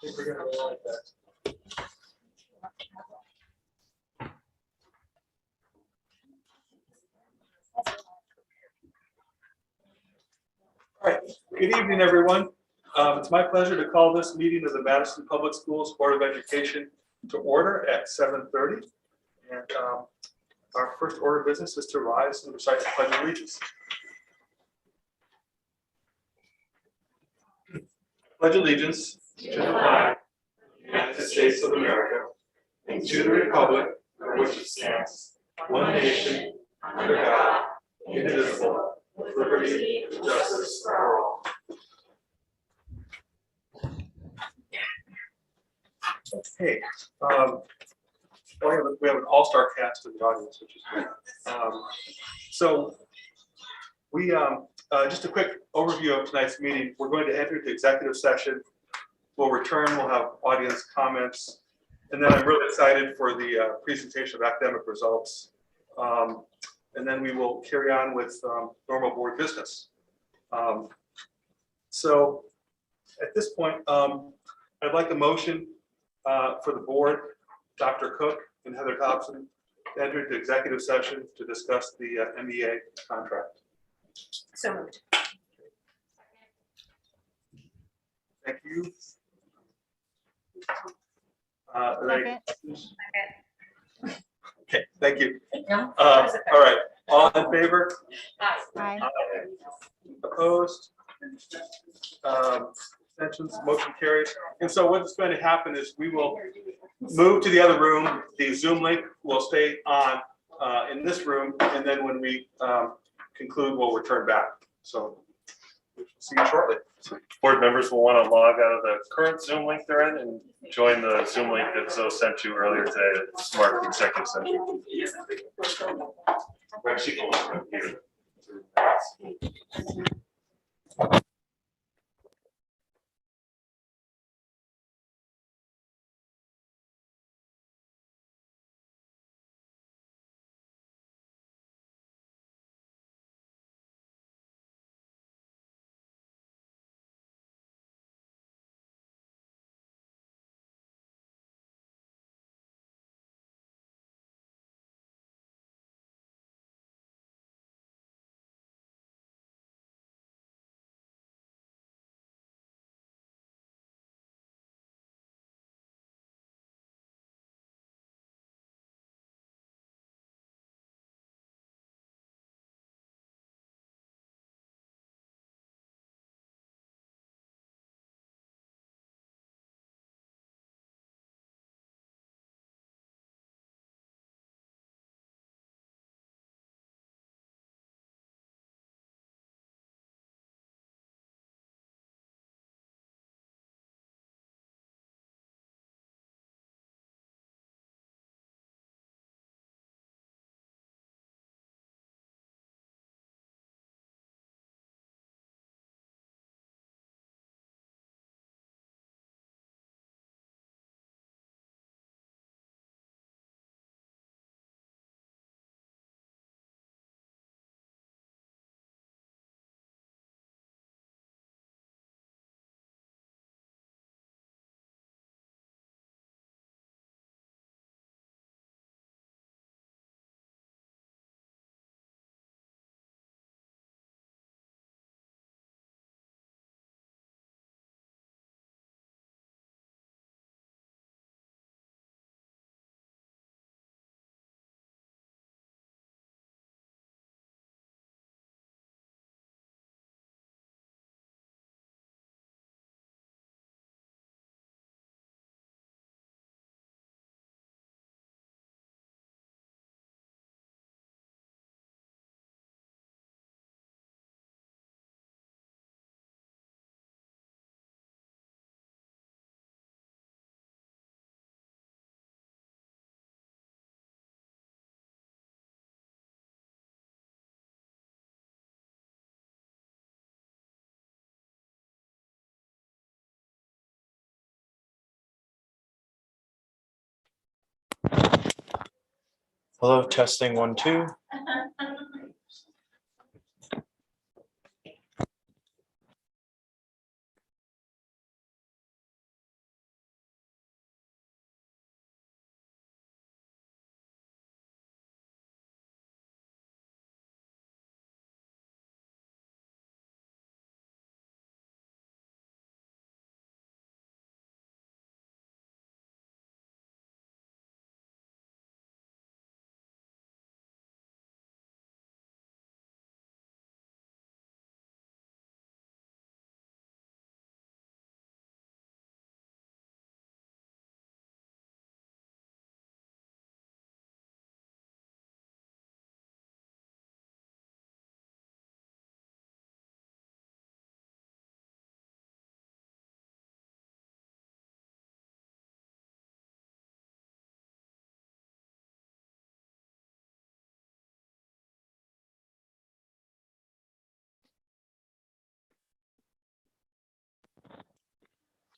think we're gonna go like that. All right, good evening, everyone. It's my pleasure to call this meeting of the Madison Public Schools Board of Education to order at 7:30. And our first order of business is to rise and recite the Pledge of Allegiance. Pledge allegiance to the flag of the United States of America and to the republic for which it stands, one nation, under God, indivisible, with liberty and justice for all. Okay, we have an all-star cast in the audience, which is great. So we just a quick overview of tonight's meeting. We're going to enter the executive session. We'll return. We'll have audience comments, and then I'm really excited for the presentation of academic results. And then we will carry on with normal board business. So at this point, I'd like a motion for the board, Dr. Cook and Heather Thompson, to enter into executive session to discuss the MEA contract. So moved. Thank you. Okay, thank you. No? All right, all in favor? Aye. Opposed? Abstentions, motion carries. And so what's going to happen is we will move to the other room. The Zoom link will stay on in this room, and then when we conclude, we'll return back. So we'll see you shortly. So board members will want to log out of the current Zoom link they're in and join the Zoom link that Zoe sent you earlier today at Smart Executive Session. Hello, testing 1, 2.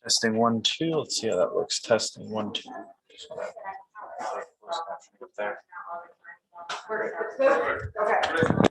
Testing 1, 2. Let's see how that looks. Testing 1, 2. There. Okay.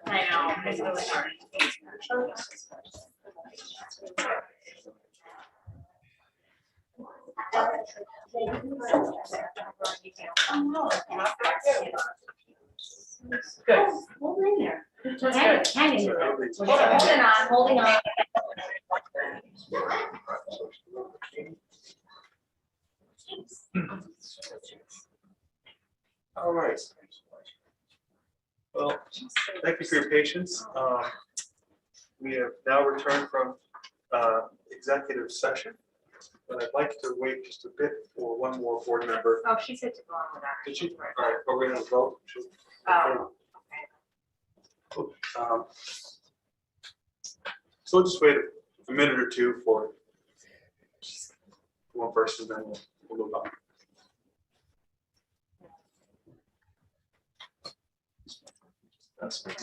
I know, it's really hard. Good. Hold in there. Hang in there. Holding on. All right. Well, thank you for your patience. We have now returned from executive session, but I'd like to wait just a bit for one more board member. Oh, she said to go on with that. Did she? All right, are we gonna vote? Oh, So we'll just wait a minute or two for one person, then we'll move on. That's me.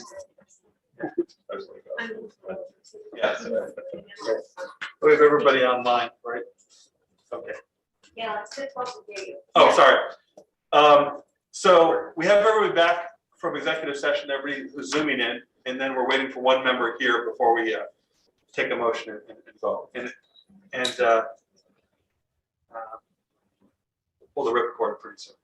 Yeah. We have everybody online, right? Okay. yeah, it's difficult to hear you. Oh, sorry. So we have everybody back from executive session, everybody who's zooming in, and then we're waiting for one member here before we take a motion and vote. And pull the ripcord pretty soon.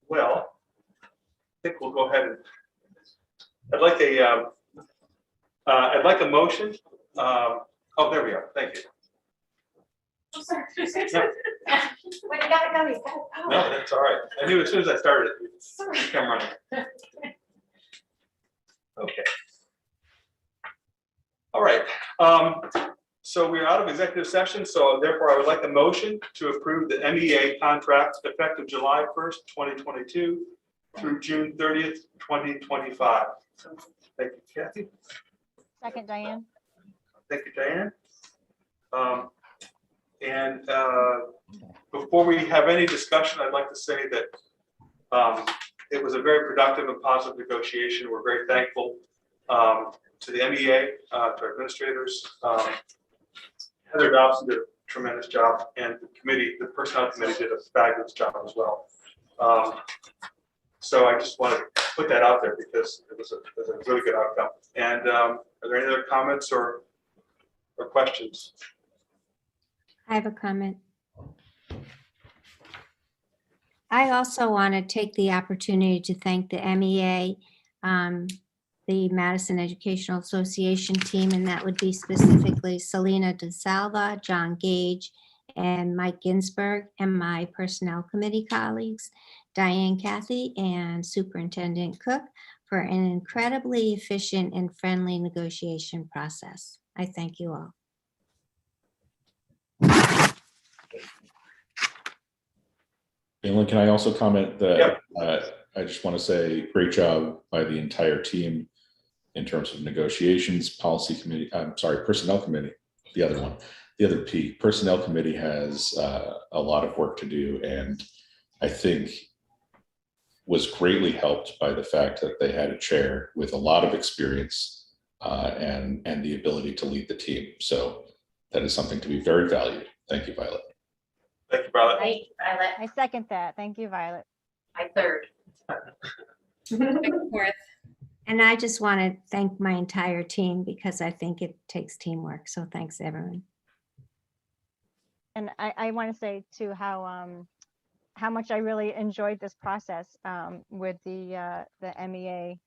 Well, I think we'll go ahead and I'd like a motion. Oh, there we are. Thank you. I'm sorry. Yep. Wait, you gotta go, you gotta go. No, that's all right. I knew as soon as I started, it come running. Okay. All right. So we're out of executive session. So therefore, I would like a motion to approve the MEA contract effective July 1st, 2022 through June 30th, 2025. Thank you, Kathy. Second, Diane. Thank you, Diane. Before we have any discussion, I'd like to say that it was a very productive and positive negotiation. We're very thankful to the MEA, to our administrators. Heather Dobson did a tremendous job, and the committee, the personnel committee, did a fabulous job as well. So I just want to put that out there because it was a really good outcome. And are there any other comments or questions? I have a comment. I also want to take the opportunity to thank the MEA, the Madison Educational Association team, and that would be specifically Selena DeSalva, John Gage, and Mike Ginsberg, and my personnel committee colleagues, Diane Cathy and Superintendent Cook, for an incredibly efficient and friendly negotiation process. I thank you all. Caitlin, can I also comment that Yep. I just want to say great job by the entire team in terms of negotiations, policy committee, I'm sorry, personnel committee, the other one. The other P, personnel committee has a lot of work to do, and I think was greatly helped by the fact that they had a chair with a lot of experience and the ability to lead the team. So that is something to be very valued. Thank you, Violet. Thank you, Violet. Violet, I second that. Thank you, Violet. I third. Fourth. And I just want to thank my entire team because I think it takes teamwork. So thanks, everyone. And I want to say too how much I really enjoyed this process with the MEA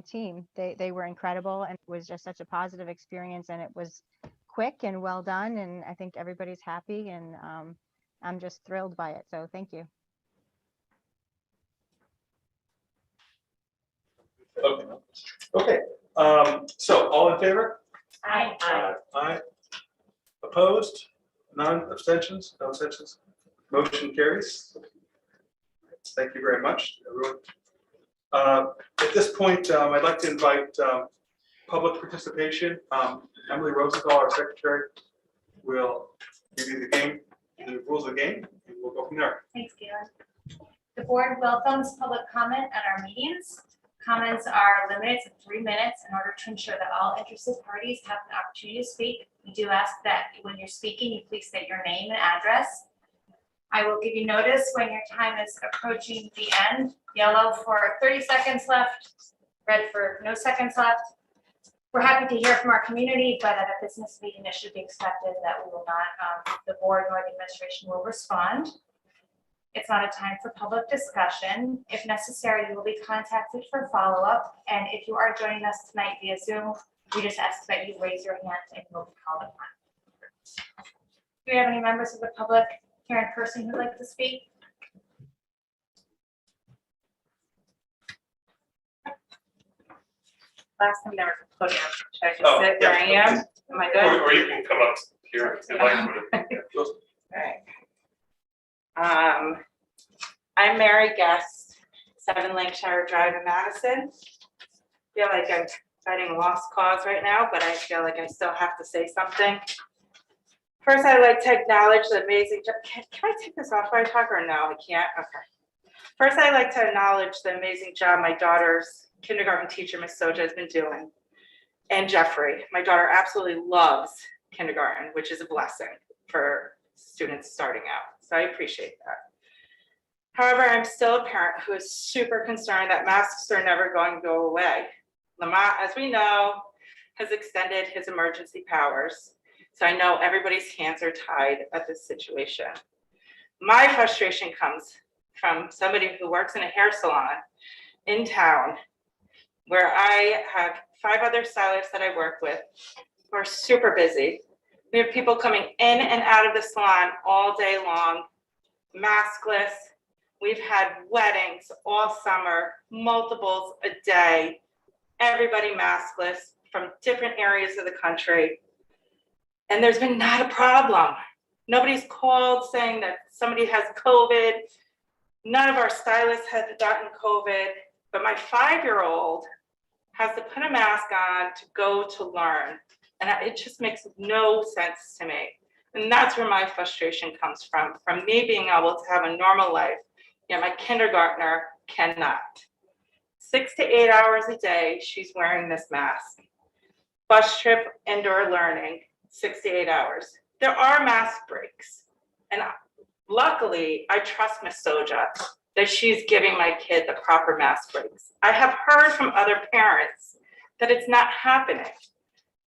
team. They were incredible, and it was just such a positive experience, and it was quick and well done, and I think everybody's happy, and I'm just thrilled by it. So thank you. Okay, so all in favor? Aye. Aye. Opposed? None, abstentions? No abstentions? Motion carries. Thank you very much, everyone. At this point, I'd like to invite public participation. Emily Rosenthal, our secretary, will give you the rules of the game, and we'll go from there. Thanks, Galen. The board welcomes public comment at our meetings. Comments are limited to 3 minutes in order to ensure that all interested parties have an opportunity to speak. We do ask that when you're speaking, you please state your name and address. I will give you notice when your time is approaching the end. Yellow for 30 seconds left, red for no seconds left. We're happy to hear from our community, but at a business meeting, it should be expected that we will not, the board nor the administration will respond. It's not a time for public discussion. If necessary, you will be contacted for follow-up. And if you are joining us tonight via Zoom, we just ask that you raise your hand and you'll be called upon. Do we have any members of the public here in person who'd like to speak? Last time there was a podium. Should I just Oh, sit yeah. where I am? Am I good? Or you can come up here if you like. Alright. I'm Mary Guest, 7 Lancashire Drive in Madison. Feel like I'm fighting a lost cause right now, but I feel like I still have to say something. First, I'd like to acknowledge the amazing job. Can I take this off while I talk or no? I can't? Okay. First, I'd like to acknowledge the amazing job my daughter's kindergarten teacher, Miss Soja, has been doing. And Jeffrey, my daughter absolutely loves kindergarten, which is a blessing for students starting out. So I appreciate that. However, I'm still a parent who is super concerned that masks are never going to go away. Lamont, as we know, has extended his emergency powers. So I know everybody's hands are tied at this situation. My frustration comes from somebody who works in a hair salon in town, where I have 5 other stylists that I work with who are super busy. We have people coming in and out of the salon all day long, maskless. We've had weddings all summer, multiples a day, everybody maskless from different areas of the country. And there's been not a problem. Nobody's called saying that somebody has COVID. None of our stylists have gotten COVID, but my 5-year-old has to put a mask on to go to learn. And it just makes no sense to me. And that's where my frustration comes from me being able to have a normal life, yet my kindergartner cannot. 6 to 8 hours a day, she's wearing this mask. Bus trip, indoor learning, 6 to 8 hours. There are mask breaks. And luckily, I trust Miss Soja that she's giving my kid the proper mask breaks. I have heard from other parents that it's not happening.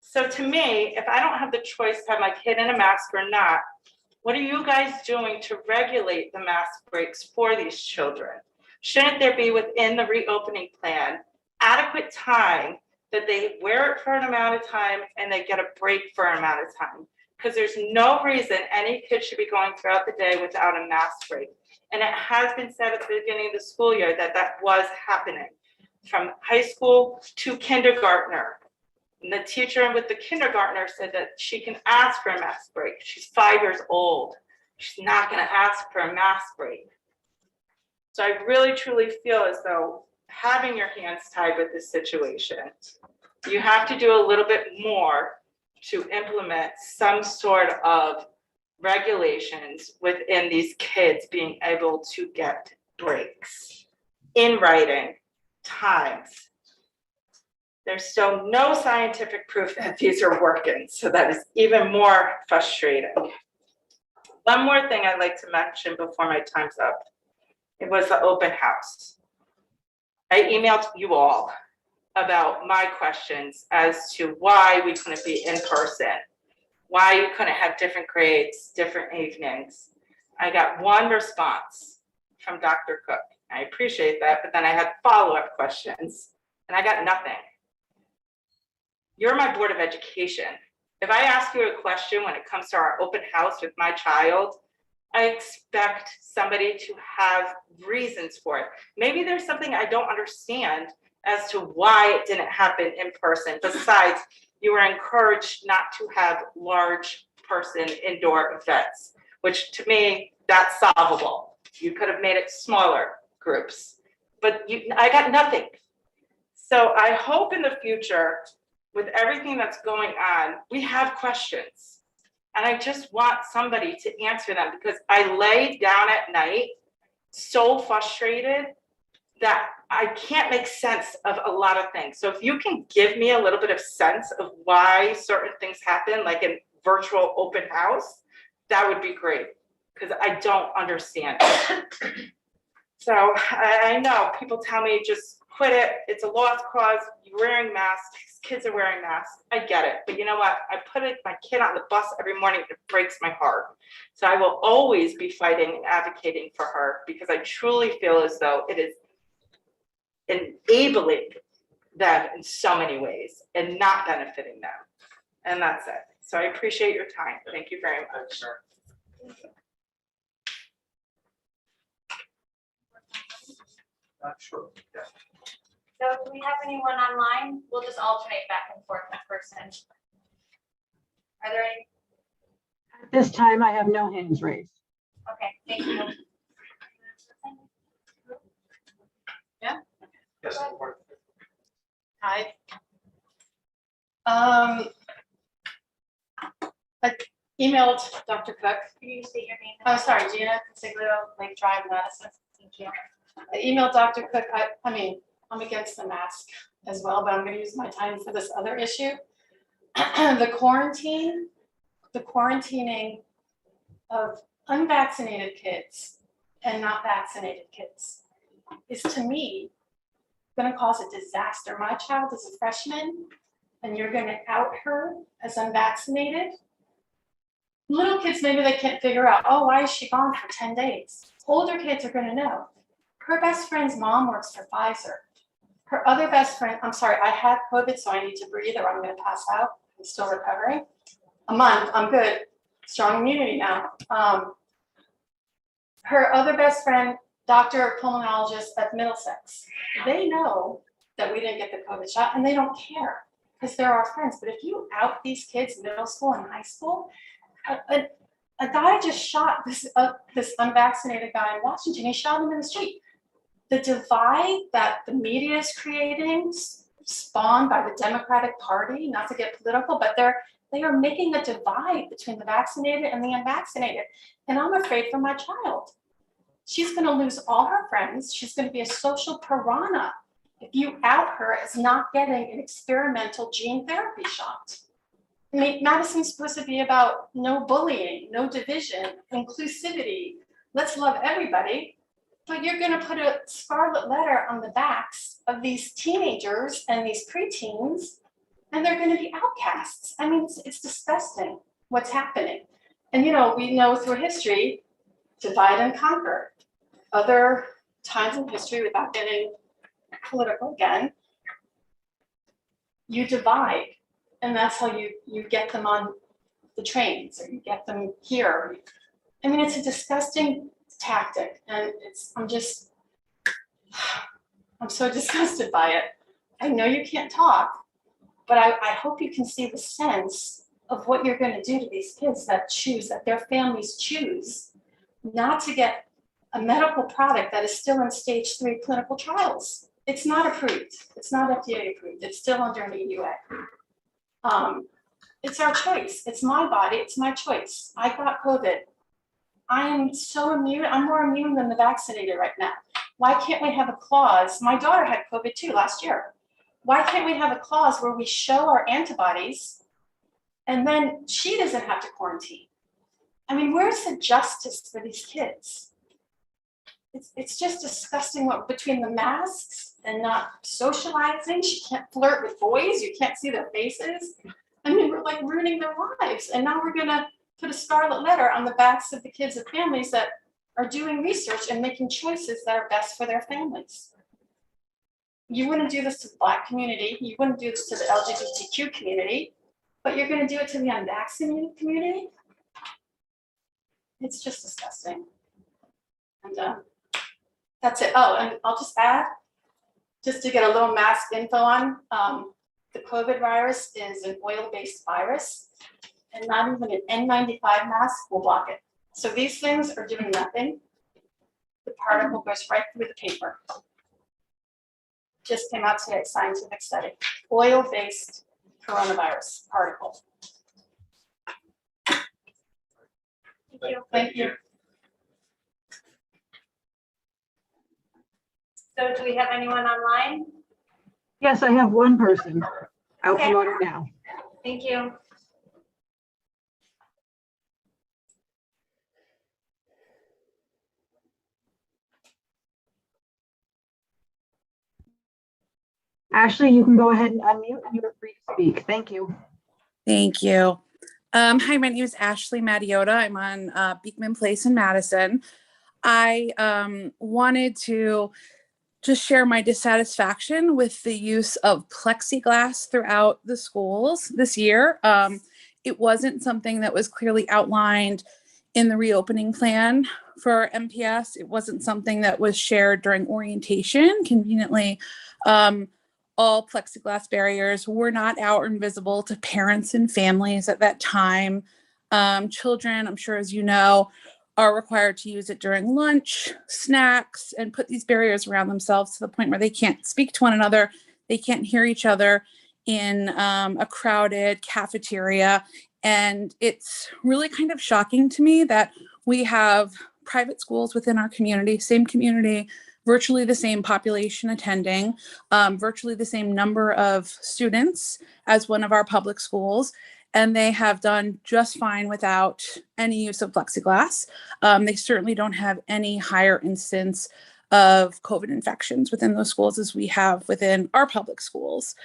So to me, if I don't have the choice to have my kid in a mask or not, what are you guys doing to regulate the mask breaks for these children? Shouldn't there be within the reopening plan adequate time that they wear it for an amount of time and they get a break for an amount of time? Because there's no reason any kid should be going throughout the day without a mask break. And it has been said at the beginning of the school year that that was happening from high school to kindergartner. And the teacher with the kindergartner said that she can ask for a mask break. She's 5 years old. She's not going to ask for a mask break. So I really truly feel as though having your hands tied with this situation, you have to do a little bit more to implement some sort of regulations within these kids being able to get breaks in writing times. There's still no scientific proof that these are working, so that is even more frustrating. One more thing I'd like to mention before my time's up. It was the open house. I emailed you all about my questions as to why we couldn't be in person. why you couldn't have different grades, different evenings. I got one response from Dr. Cook. I appreciate that, but then I had follow-up questions and I got nothing. You're my Board of Education. If I ask you a question when it comes to our open house with my child, I expect somebody to have reasons for it. Maybe there's something I don't understand as to why it didn't happen in person. Besides, you were encouraged not to have large person indoor events, which to me, that's solvable. You could have made it smaller groups, but I got nothing. So I hope in the future, with everything that's going on, we have questions. And I just want somebody to answer them, because I lay down at night so frustrated that I can't make sense of a lot of things. So if you can give me a little bit of sense of why certain things happen, like in virtual open house, that would be great, because I don't understand it. So I know people tell me just quit it. It's a lost cause. You're wearing masks. Kids are wearing masks. I get it. But you know what? I put my kid on the bus every morning. It breaks my heart. So I will always be fighting and advocating for her, because I truly feel as though it is enabling them in so many ways and not benefiting them. And that's it. So I appreciate your time. Thank you very much. Sure. Yeah. So do we have anyone online? We'll just alternate back and forth in person. Are there any? At this time, I have no hands raised. Okay, thank you. Yes. Hi. I emailed Dr. Cook. Can you state your name? Oh, sorry, Gina Consiglio, Lake Drive, Madison. Thank you. I emailed Dr. Cook. I mean, I'm against the mask as well, but I'm going to use my time for this other issue. The quarantining of unvaccinated kids and not vaccinated kids is, to me, going to cause a disaster. My child is a freshman and you're going to out her as unvaccinated. Little kids, maybe they can't figure out, oh, why is she gone for 10 days? Older kids are going to know. Her best friend's mom works for Pfizer. Her other best friend, I'm sorry, I had COVID, so I need to breathe or I'm going to pass out. I'm still recovering. A month, I'm good. Strong immunity now. Her other best friend, doctor, pulmonologist at Middlesex, they know that we didn't get the COVID shot and they don't care because they're our friends. But if you out these kids middle school and high school, a guy just shot this unvaccinated guy in Washington. He shot him in the street. The divide that the media is creating, spawned by the Democratic Party, not to get political, but they are making a divide between the vaccinated and the unvaccinated. And I'm afraid for my child. She's going to lose all her friends. She's going to be a social piranha if you out her as not getting an experimental gene therapy shot. I mean, Madison's supposed to be about no bullying, no division, inclusivity. Let's love everybody. But you're going to put a scarlet letter on the backs of these teenagers and these preteens, and they're going to be outcasts. I mean, it's disgusting what's happening. And, you know, we know through history, divide and conquer. Other times in history, without getting political again, you divide. And that's how you get them on the trains, or you get them here. I mean, it's a disgusting tactic, and I'm so disgusted by it. I know you can't talk, but I hope you can see the sense of what you're going to do to these kids that their families choose not to get a medical product that is still in stage 3 clinical trials. It's not approved. It's not FDA approved. It's still under an EUA. It's our choice. It's my body. It's my choice. I got COVID. I am so immune. I'm more immune than the vaccinated right now. Why can't we have a clause? My daughter had COVID too last year. Why can't we have a clause where we show our antibodies and then she doesn't have to quarantine? I mean, where's the justice for these kids? It's just disgusting what between the masks and not socializing. She can't flirt with boys. You can't see their faces. I mean, we're like ruining their lives, and now we're gonna put a scarlet letter on the backs of the kids and families that are doing research and making choices that are best for their families. You wouldn't do this to the Black community, you wouldn't do this to the LGBTQ community, but you're gonna do it to the unvaccinated community? It's just disgusting. And that's it. Oh, and I'll just add, just to get a little mask info on, the COVID virus is an oil-based virus, and not even an N95 mask will block it. So these things are doing nothing. The particle goes right through the paper. Just came out today, scientific study, oil-based coronavirus particle. Thank you. Thank you. So do we have anyone online? Yes, I have one person. I'll Okay. promote her now. Thank you. Ashley, you can go ahead and unmute. You're free to speak. Thank you. Thank you. Hi, my name is Ashley Mattiota. I'm on Beekman Place in Madison. I wanted to just share my dissatisfaction with the use of plexiglass throughout the schools this year. It wasn't something that was clearly outlined in the reopening plan for MPS. It wasn't something that was shared during orientation. Conveniently, all plexiglass barriers were not out and visible to parents and families at that time. Children, I'm sure as you know, are required to use it during lunch, snacks, and put these barriers around themselves to the point where they can't speak to one another, they can't hear each other in a crowded cafeteria. And it's really kind of shocking to me that we have private schools within our community, same community, virtually the same population attending, virtually the same number of students as one of our public schools, and they have done just fine without any use of plexiglass. They certainly don't have any higher instance of COVID infections within those schools as we have within our public schools.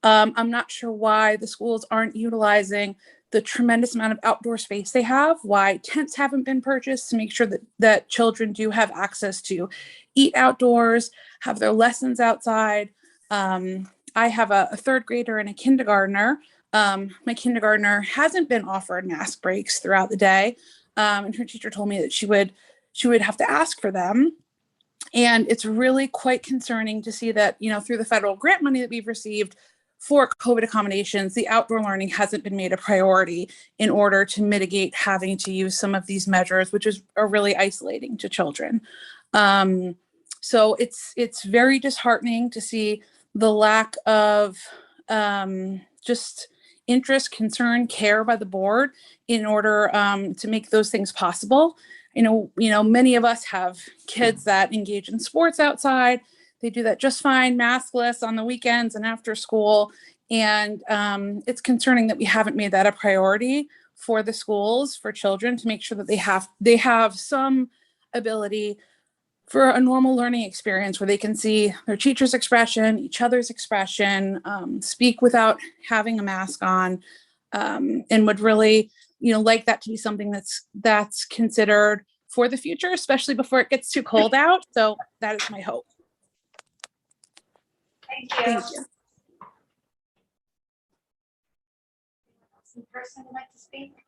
I'm not sure why the schools aren't utilizing the tremendous amount of outdoor space they have, why tents haven't been purchased to make sure that children do have access to eat outdoors, have their lessons outside. I have a third grader and a kindergartner. My kindergartner hasn't been offered mask breaks throughout the day. And her teacher told me that she would have to ask for them. And it's really quite concerning to see that, through the federal grant money that we've received for COVID accommodations, the outdoor learning hasn't been made a priority in order to mitigate having to use some of these measures, which are really isolating to children. So it's very disheartening to see the lack of just interest, concern, care by the board in order to make those things possible. Many of us have kids that engage in sports outside. They do that just fine, maskless on the weekends and after school. And it's concerning that we haven't made that a priority for the schools, for children, to make sure that they have some ability for a normal learning experience where they can see their teacher's expression, each other's expression, speak without having a mask on, and would really, like that to be something that's considered for the future, especially before it gets too cold out. So that is my hope. Thank you. Thank you. Some person would like to speak?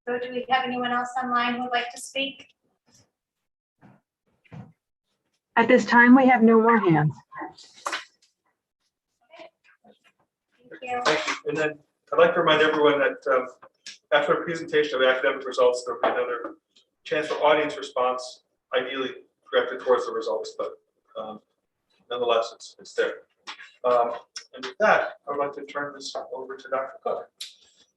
So do we have anyone else online who would like to speak? At this time, we have no more hands. Thank you. Thank you. And then I'd like to remind everyone that after a presentation of the academic results, there'll be another chance for audience response, ideally directed towards the results, but nonetheless, it's there. And with that, I'd like to turn this over to Dr. Cook.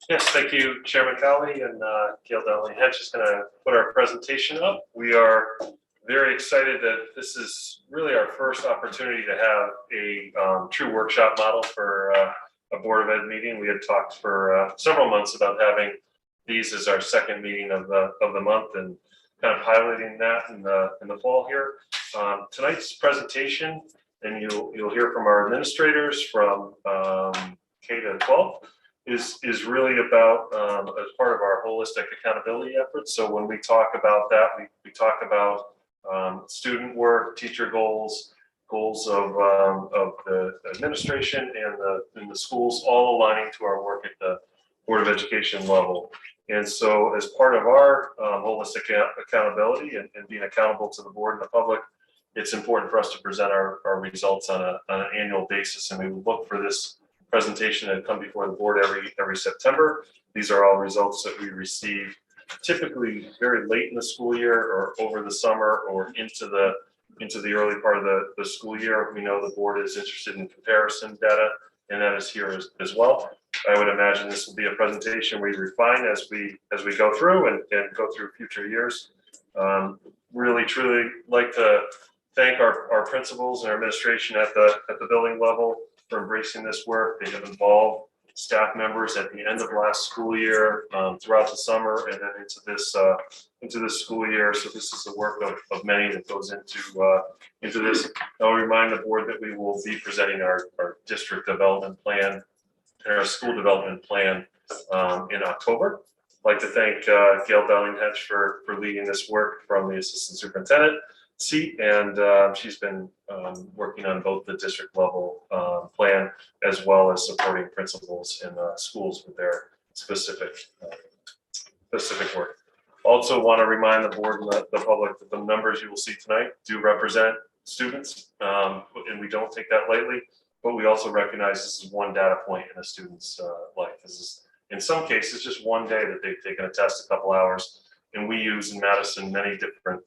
Yes, thank you, Chairman Cowley, and Gail Donnelly-Hedge is going to put our presentation up. We are very excited that this is really our first opportunity to have a true workshop model for a Board of Ed meeting. We had talked for several months about having these as our second meeting of the month and kind of highlighting that in the fall here. Tonight's presentation and you'll hear from our administrators from K to 12, is really about as part of our holistic accountability efforts. So when we talk about that, we talk about student work, teacher goals of the administration and the schools, all aligning to our work at the Board of Education level. And so as part of our holistic accountability and being accountable to the board and the public, it's important for us to present our results on an annual basis. And we look for this presentation to come before the board every September. These are all results that we receive typically very late in the school year or over the summer or into the early part of the school year. We know the board is interested in comparison data, and that is here as well. I would imagine this will be a presentation we refine as we go through and go through future years. Really, truly like to thank our principals and our administration at the building level for embracing this work. They have involved staff members at the end of last school year, throughout the summer, and then into this school year. So this is the work of many that goes into this. I'll remind the board that we will be presenting our district development plan and our school development plan in October. I'd like to thank Gail Bellinghedge for leading this work from the assistant superintendent seat, and she's been working on both the district level plan as well as supporting principals in schools with their specific work. Also want to remind the board and the public that the numbers you will see tonight do represent students, and we don't take that lightly, but we also recognize this is one data point in a student's life. This is, in some cases, just one day that they've taken a test a couple hours, and we use in Madison many different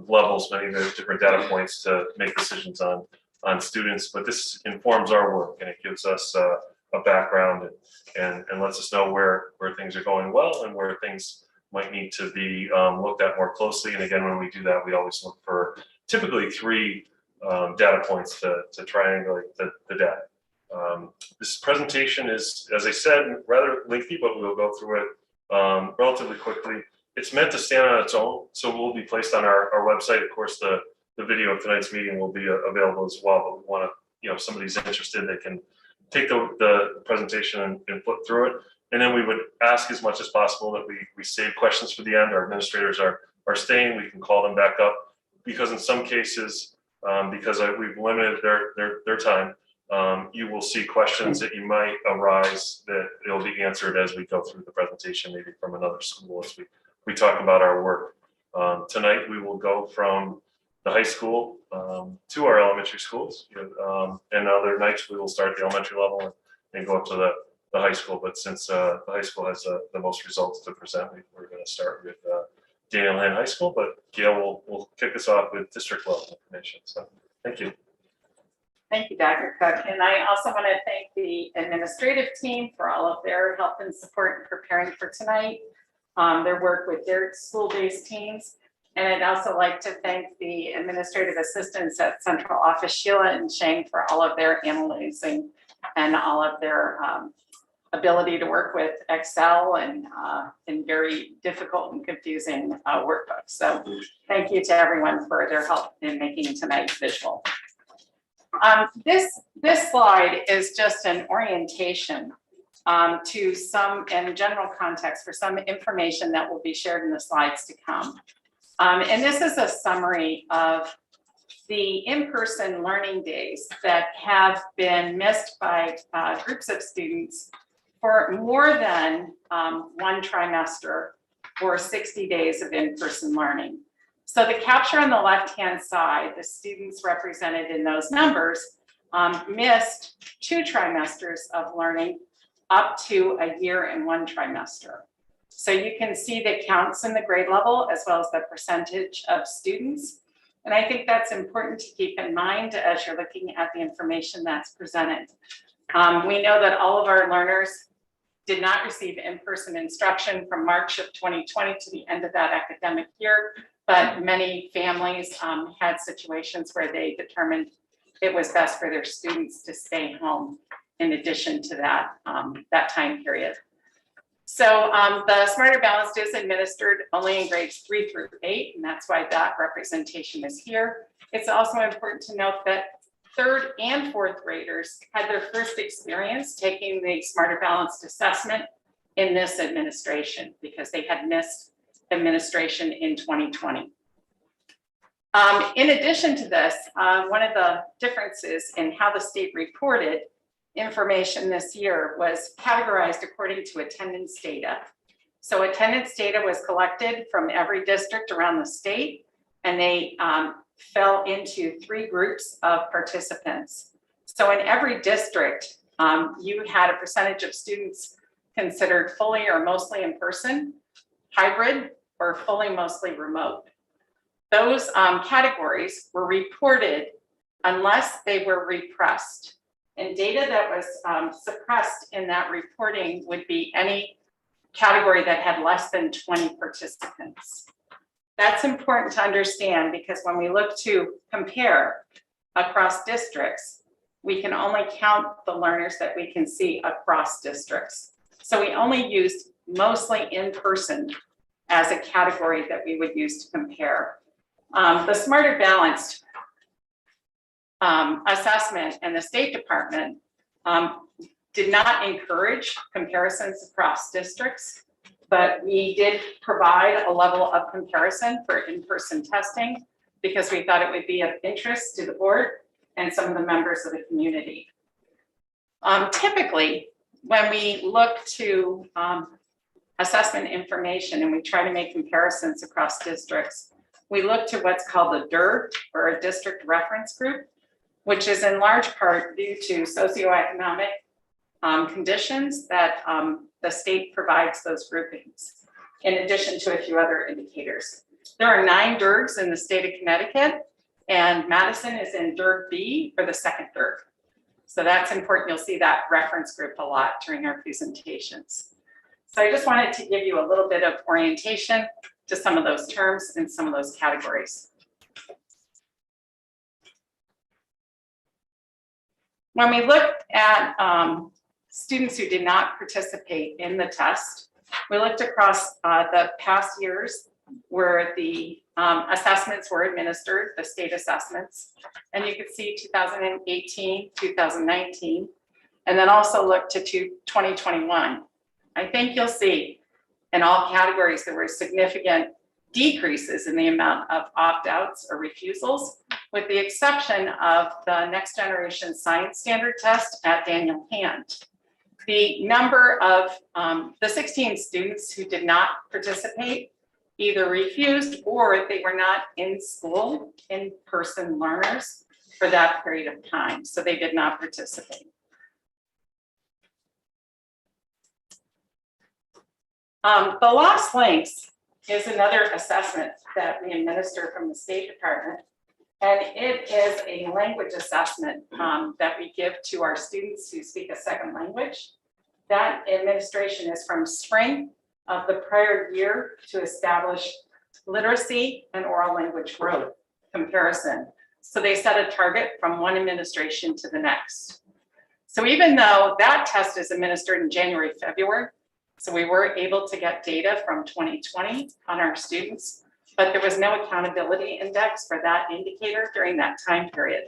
levels, many different data points to make decisions on students, but this informs our work and it gives us a background and lets us know where things are going well and where things might need to be looked at more closely. And again, when we do that, we always look for typically 3 data points to triangulate the data. This presentation is, as I said, rather lengthy, but we'll go through it relatively quickly. It's meant to stand on its own, so it will be placed on our website. Of course, the video of tonight's meeting will be available as well, but we want to, if somebody's interested, they can take the presentation and flip through it. And then we would ask as much as possible that we save questions for the end. Our administrators are staying, we can call them back up, because in some cases, because we've limited their time, you will see questions that you might arise that it'll be answered as we go through the presentation, maybe from another school as we talk about our work. Tonight, we will go from the high school to our elementary schools. And other nights, we will start at the elementary level and go up to the high school. But since the high school has the most results to present, we're going to start with Daniel Hand High School. But Gail will kick us off with district level information. So thank you. Thank you, Dr. Cook. And I also want to thank the administrative team for all of their help and support in preparing for tonight. Their work with their school-based teams. And I'd also like to thank the administrative assistants at Central Office, Sheila and Shane, for all of their analyzing and all of their ability to work with Excel and very difficult and confusing workbooks. So thank you to everyone for their help in making tonight visual. This slide is just an orientation to some in general context for some information that will be shared in the slides to come. And this is a summary of the in-person learning days that have been missed by groups of students for more than one trimester or 60 days of in-person learning. So the capture on the left-hand side, the students represented in those numbers missed 2 trimesters of learning up to a year and 1 trimester. So you can see the counts in the grade level as well as the percentage of students. And I think that's important to keep in mind as you're looking at the information that's presented. We know that all of our learners did not receive in-person instruction from March of 2020 to the end of that academic year, but many families had situations where they determined it was best for their students to stay home in addition to that, that time period. So the Smarter Balanced is administered only in grades 3 through 8, and that's why that representation is here. It's also important to note that third and fourth graders had their first experience taking the Smarter Balanced Assessment in this administration because they had missed administration in 2020. In addition to this, one of the differences in how the state reported information this year was categorized according to attendance data. So attendance data was collected from every district around the state, and they fell into 3 groups of participants. So in every district, you had a percentage of students considered fully or mostly in person, hybrid, or fully mostly remote. Those categories were reported unless they were repressed. And data that was suppressed in that reporting would be any category that had less than 20 participants. That's important to understand because when we look to compare across districts, we can only count the learners that we can see across districts. So we only used mostly in person as a category that we would use to compare. The Smarter Balanced assessment and the State Department did not encourage comparisons across districts, but we did provide a level of comparison for in-person testing because we thought it would be of interest to the board and some of the members of the community. Typically, when we look to assessment information and we try to make comparisons across districts, we look to what's called a DIRG, or a district reference group, which is in large part due to socioeconomic conditions that the state provides those groupings, in addition to a few other indicators. There are 9 DIRGs in the state of Connecticut, and Madison is in DIRG B, or the second DIRG. So that's important. You'll see that reference group a lot during our presentations. So I just wanted to give you a little bit of orientation to some of those terms and some of those categories. When we looked at students who did not participate in the test, we looked across the past years where the assessments were administered, the state assessments, and you could see 2018, 2019, and then also look to 2021. I think you'll see in all categories there were significant decreases in the amount of opt-outs or refusals, with the exception of the Next Generation Science Standard Test at Daniel Hand. The number of the 16 students who did not participate either refused or they were not in school, in-person learners for that period of time, so they did not participate. The Lost Links is another assessment that we administer from the State Department, and it is a language assessment that we give to our students who speak a second language. That administration is from spring of the prior year to establish literacy and oral language growth comparison. So they set a target from one administration to the next. So even though that test is administered in January, February, so we were able to get data from 2020 on our students, but there was no accountability index for that indicator during that time period.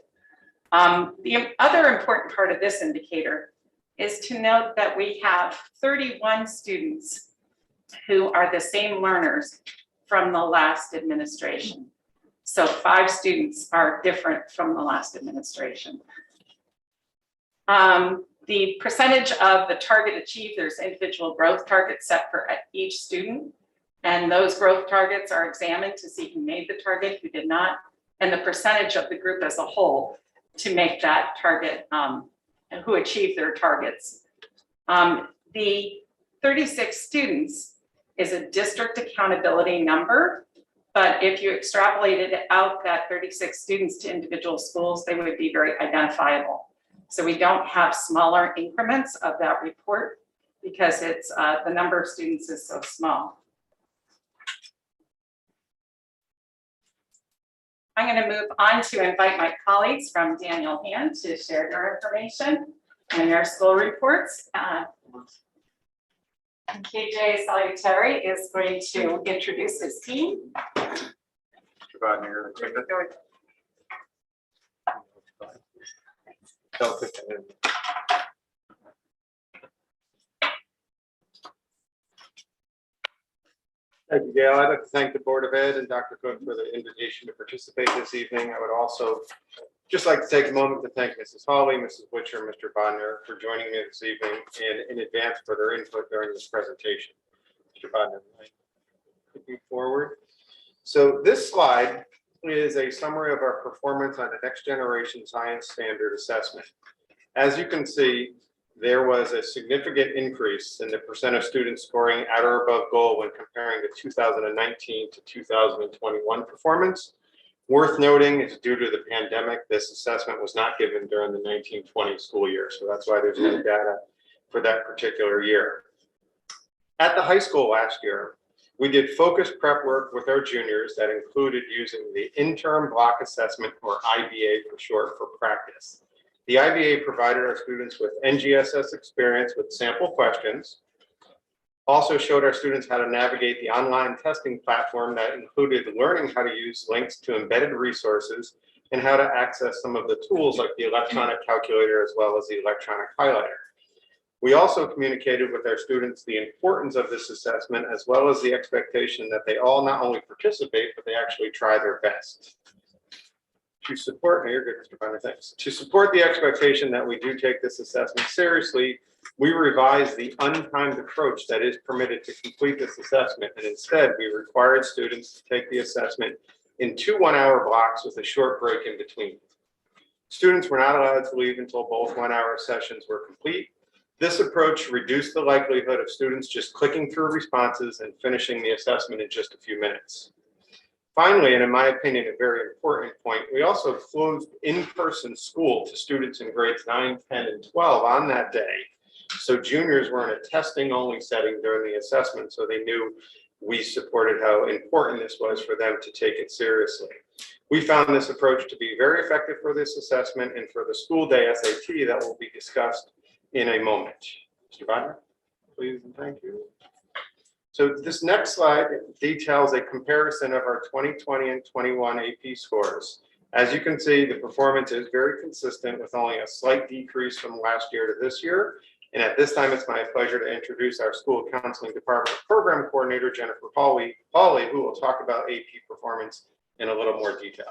The other important part of this indicator is to note that we have 31 students who are the same learners from the last administration. So 5 students are different from the last administration. The percentage of the target achieved, there's individual growth targets set for each student. And those growth targets are examined to see who made the target, who did not, and the percentage of the group as a whole to make that target and who achieved their targets. The 36 students is a district accountability number, but if you extrapolated out that 36 students to individual schools, they would be very identifiable. So we don't have smaller increments of that report because it's the number of students is so small. I'm going to move on to invite my colleagues from Daniel Hand to share their information and their school reports. KJ Salutary is going to introduce his team. Don't put that in. Thank you, Gail. I'd like to thank the Board of Ed and Dr. Cook for the invitation to participate this evening. I would also just like to take a moment to thank Mrs. Hawley, Mrs. Butcher, Mr. Bodnar for joining me this evening and in advance for their input during this presentation. Mr. Bodnar, looking forward. So this slide is a summary of our performance on the Next Generation Science Standard Assessment. As you can see, there was a significant increase in the percent of students scoring at or above goal when comparing the 2019 to 2021 performance. Worth noting is due to the pandemic, this assessment was not given during the 1920 school year. So that's why there's no data for that particular year. At the high school last year, we did focused prep work with our juniors that included using the interim block assessment, or IBA for short, for practice. The IBA provided our students with NGSS experience with sample questions, also showed our students how to navigate the online testing platform that included learning how to use links to embedded resources and how to access some of the tools like the electronic calculator as well as the electronic highlighter. We also communicated with our students the importance of this assessment as well as the expectation that they all not only participate, but they actually try their best. To support, no, you're good, Mr. Bonner, thanks. To support the expectation that we do take this assessment seriously, we revised the untimed approach that is permitted to complete this assessment, and instead we required students to take the assessment in 2 one-hour blocks with a short break in between. Students were not allowed to leave until both 1-hour sessions were complete. This approach reduced the likelihood of students just clicking through responses and finishing the assessment in just a few minutes. Finally, and in my opinion, a very important point, we also closed in-person school to students in grades 9, 10, and 12 on that day. So juniors were in a testing-only setting during the assessment, so they knew we supported how important this was for them to take it seriously. We found this approach to be very effective for this assessment and for the school day SAT that will be discussed in a moment. Mr. Bodnar, please and thank you. So this next slide details a comparison of our 2020 and 21 AP scores. As you can see, the performance is very consistent with only a slight decrease from last year to this year. And at this time, it's my pleasure to introduce our school counseling department program coordinator, Jennifer Hawley, who will talk about AP performance in a little more detail.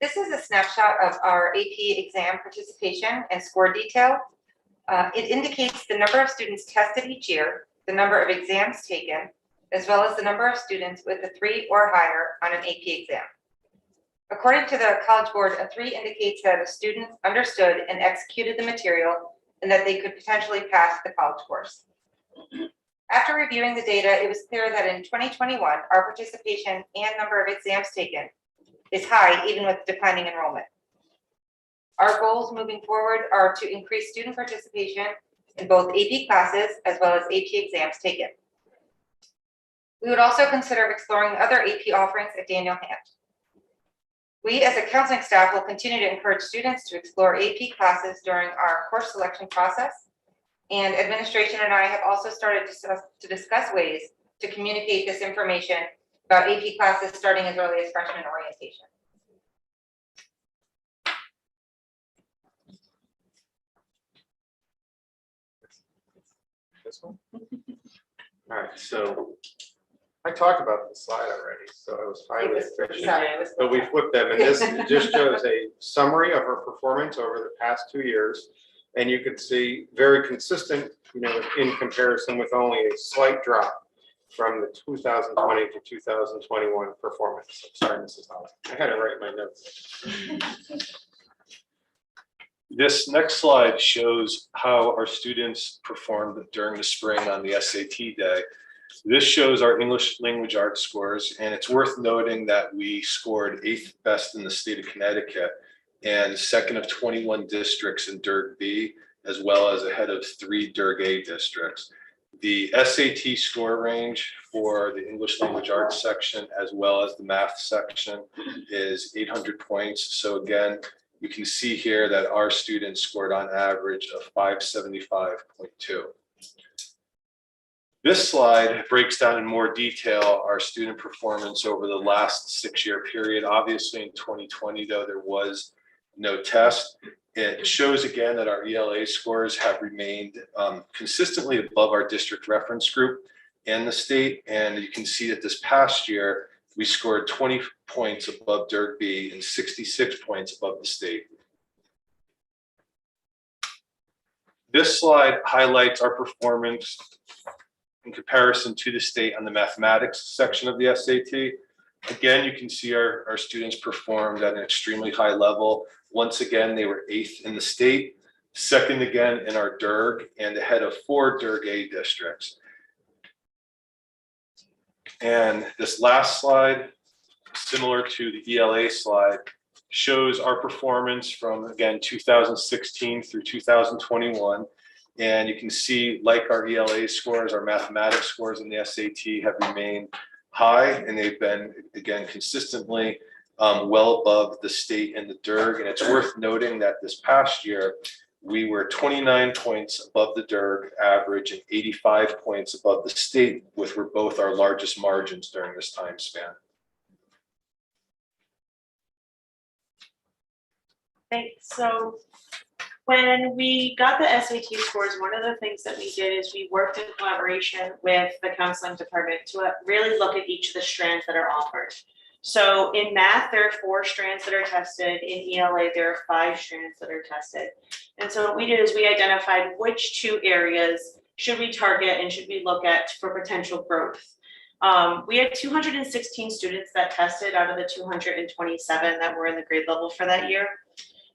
This is a snapshot of our AP exam participation and score detail. It indicates the number of students tested each year, the number of exams taken, as well as the number of students with a 3 or higher on an AP exam. According to the College Board, a 3 indicates that a student understood and executed the material and that they could potentially pass the college course. After reviewing the data, it was clear that in 2021, our participation and number of exams taken is high, even with declining enrollment. Our goals moving forward are to increase student participation in both AP classes as well as AP exams taken. We would also consider exploring other AP offerings at Daniel Hand. We as a counseling staff will continue to encourage students to explore AP classes during our course selection process, and administration and I have also started to discuss ways to communicate this information about AP classes starting as early as freshman orientation. This one? All right, so I talked about the slide already, so I was highly efficient. But we flipped them, and this just shows a summary of our performance over the past 2 years. And you can see very consistent, in comparison with only a slight drop from the 2020 to 2021 performance. Sorry, Mrs. Holly. I had to write my notes. This next slide shows how our students performed during the spring on the SAT day. This shows our English language arts scores, and it's worth noting that we scored 8th best in the state of Connecticut and 2nd of 21 districts in Durg B, as well as ahead of 3 Durg A districts. The SAT score range for the English language arts section, as well as the math section, is 800 points. So again, you can see here that our students scored on average of 575.2. This slide breaks down in more detail our student performance over the last 6-year period. Obviously in 2020, though, there was no test. It shows again that our ELA scores have remained consistently above our district reference group and the state. And you can see that this past year, we scored 20 points above DIRG B and 66 points above the state. This slide highlights our performance in comparison to the state on the mathematics section of the SAT. Again, you can see our students performed at an extremely high level. Once again, they were 8th in the state, 2nd again in our DIRG, and ahead of 4 DIRG A districts. And this last slide, similar to the ELA slide, shows our performance from, again, 2016 through 2021. And you can see, like our ELA scores, our mathematics scores in the SAT have remained high, and they've been, again, consistently well above the state and the DIRG. And it's worth noting that this past year, we were 29 points above the DIRG average and 85 points above the state, which were both our largest margins during this time span. Thanks. So when we got the SAT scores, one of the things that we did is we worked in collaboration with the counseling department to really look at each of the strands that are offered. So in math, there are 4 strands that are tested. In ELA, there are 5 strands that are tested. And so what we did is we identified which 2 areas should we target and should we look at for potential growth. We had 216 students that tested out of the 227 that were in the grade level for that year.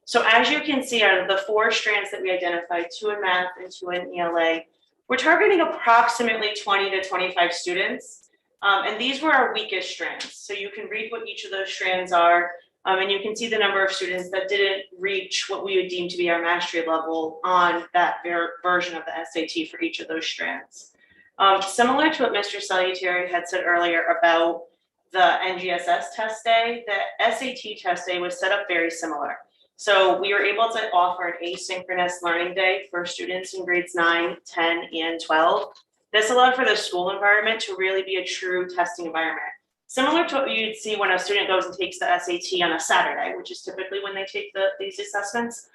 So as you can see, out of the 4 strands that we identified, 2 in math and 2 in ELA, we're targeting approximately 20 to 25 students. And these were our weakest strands. So you can read what each of those strands are, and you can see the number of students that didn't reach what we would deem to be our mastery level on that version of the SAT for each of those strands. Similar to what Mr. Salutary had said earlier about the NGSS test day, the SAT test day was set up very similar. So we were able to offer an asynchronous learning day for students in grades 9, 10, and 12. This allowed for the school environment to really be a true testing environment. Similar to what you'd see when a student goes and takes the SAT on a Saturday, which is typically when they take these assessments.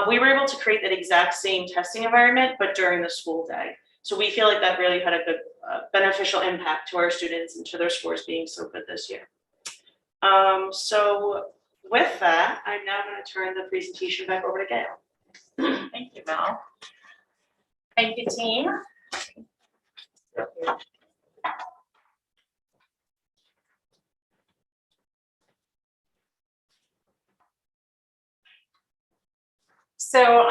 We were able to create that exact same testing environment, but during the school day. So we feel like that really had a good beneficial impact to our students and to their scores being so good this year. So with that, I'm now going to turn the presentation back over to Gail. Thank you, Mel. Thank you, team. So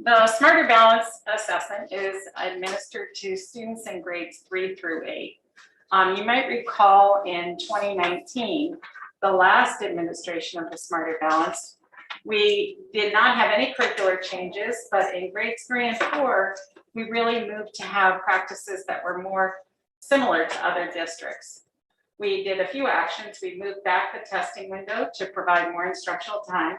the Smarter Balance assessment is administered to students in grades 3 through 8. You might recall in 2019, the last administration of the Smarter Balance, we did not have any curricular changes, but in grades 3 and 4, we really moved to have practices that were more similar to other districts. We did a few actions. We moved back the testing window to provide more instructional time.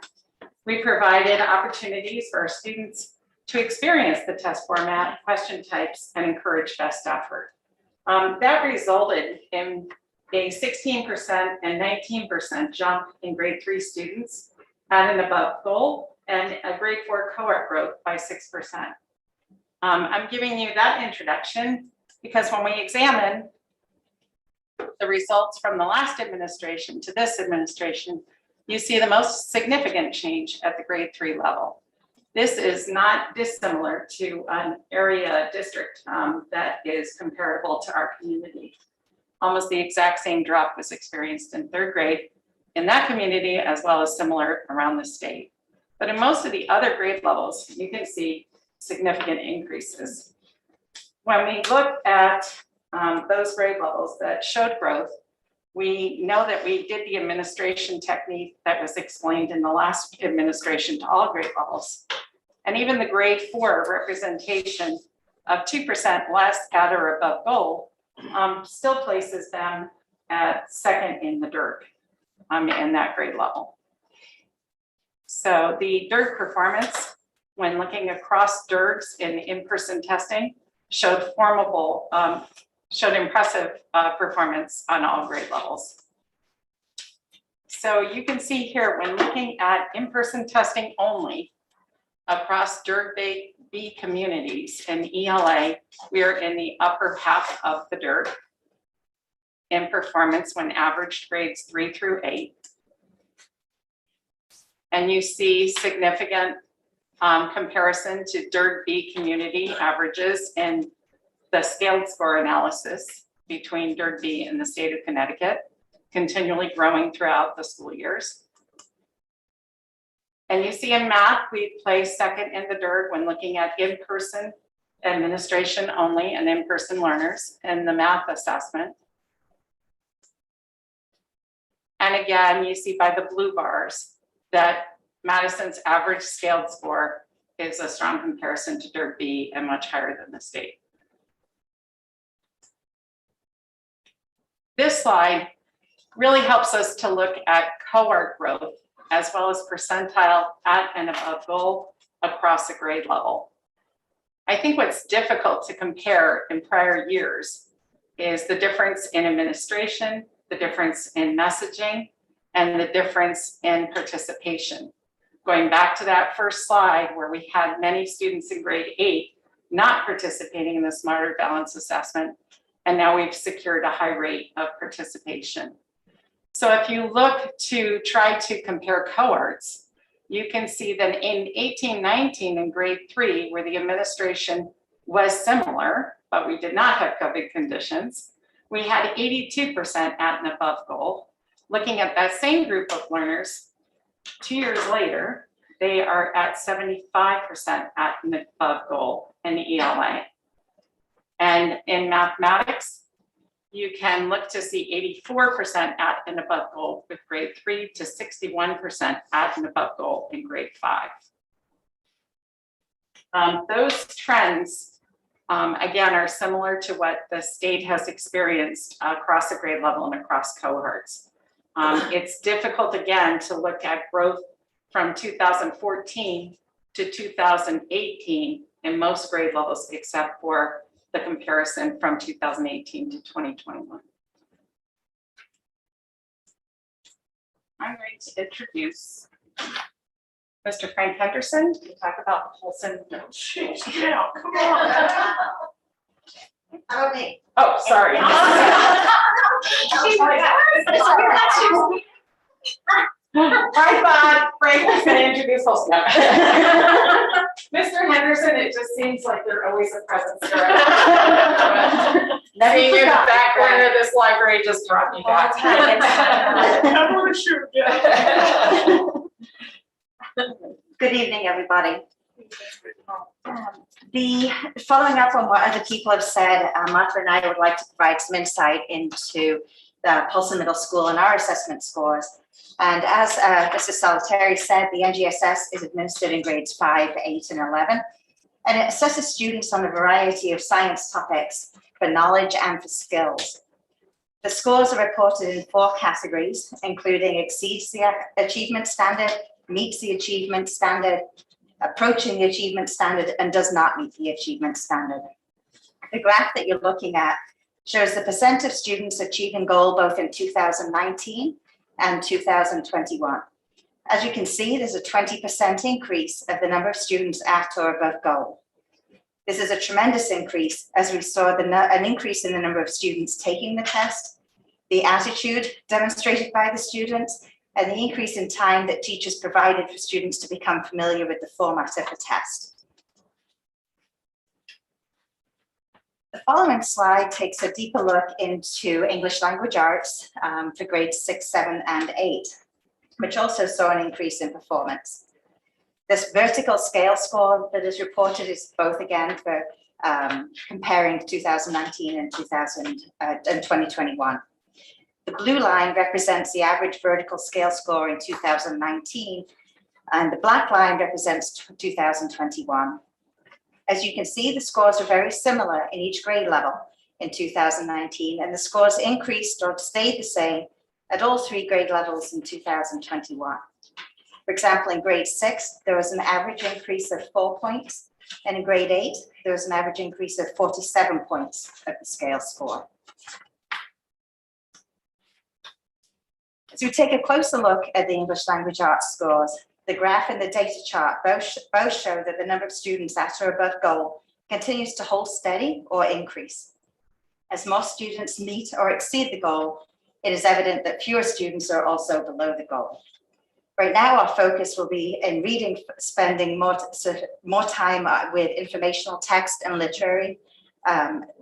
We provided opportunities for our students to experience the test format, question types, and encourage best effort. That resulted in a 16% and 19% jump in grade 3 students at an above goal and a grade 4 cohort growth by 6%. I'm giving you that introduction because when we examine the results from the last administration to this administration, you see the most significant change at the grade 3 level. This is not dissimilar to an area district that is comparable to our community. Almost the exact same drop was experienced in 3rd grade in that community, as well as similar around the state. But in most of the other grade levels, you can see significant increases. When we look at those grade levels that showed growth, we know that we did the administration technique that was explained in the last administration to all grade levels. And even the grade 4 representation of 2% less at or above goal still places them at 2nd in the DIRG in that grade level. So the DIRG performance, when looking across DIRGs in in-person testing, showed impressive performance on all grade levels. So you can see here, when looking at in-person testing only across DIRG B communities in ELA, we are in the upper half of the DIRG in performance when averaged grades 3 through 8. And you see significant comparison to DIRG B community averages in the scaled score analysis between DIRG B and the state of Connecticut, continually growing throughout the school years. And you see in math, we place second in the DIRG when looking at in-person administration only and in-person learners in the math assessment. And again, you see by the blue bars that Madison's average scaled score is a strong comparison to DIRG B and much higher than the state. This slide really helps us to look at cohort growth as well as percentile at and above goal across a grade level. I think what's difficult to compare in prior years is the difference in administration, the difference in messaging, and the difference in participation. Going back to that first slide where we had many students in grade 8 not participating in the Smarter Balance Assessment, and now we've secured a high rate of participation. So if you look to try to compare cohorts, you can see that in 18-19 in grade 3, where the administration was similar, but we did not have COVID conditions, we had 82% at and above goal. Looking at that same group of learners, 2 years later, they are at 75% at and above goal in the ELA. And in mathematics, you can look to see 84% at and above goal with grade 3 to 61% at and above goal in grade 5. Those trends, again, are similar to what the state has experienced across the grade level and across cohorts. It's difficult, again, to look at growth from 2014 to 2018 in most grade levels, except for the comparison from 2018 to 2021. I'm going to introduce Mr. Frank Henderson to talk about Paulson. No, jeez, yeah, come on. Okay. Oh, sorry. I thought Frank was going to introduce Paulson. Mr. Henderson, it just seems like they're always a presence here. Seeing you in the back corner of this library just brought me back. I'm gonna shoot you. Good evening, everybody. Following up on what other people have said, Martha and I would like to provide some insight into the Paulson Middle School and our assessment scores. And as Mrs. Salvatore said, the NGSS is administered in grades 5, 8, and 11, and it assesses students on a variety of science topics for knowledge and for skills. The scores are reported in 4 categories, including exceeds the achievement standard, meets the achievement standard, approaching the achievement standard, and does not meet the achievement standard. The graph that you're looking at shows the percent of students achieving goal both in 2019 and 2021. As you can see, there's a 20% increase of the number of students at or above goal. This is a tremendous increase, as we saw an increase in the number of students taking the test, the attitude demonstrated by the students, and the increase in time that teachers provided for students to become familiar with the format of the test. The following slide takes a deeper look into English language arts for grades 6, 7, and 8, which also saw an increase in performance. This vertical scale score that is reported is both, again, for comparing 2019 and 2021. The blue line represents the average vertical scale score in 2019, and the black line represents 2021. As you can see, the scores are very similar in each grade level in 2019, and the scores increased or stayed the same at all 3 grade levels in 2021. For example, in grade 6, there was an average increase of 4 points, and in grade 8, there was an average increase of 47 points of the scale score. As we take a closer look at the English language arts scores, the graph and the data chart both show that the number of students at or above goal continues to hold steady or increase. As more students meet or exceed the goal, it is evident that fewer students are also below the goal. Right now, our focus will be in reading, spending more time with informational text and literary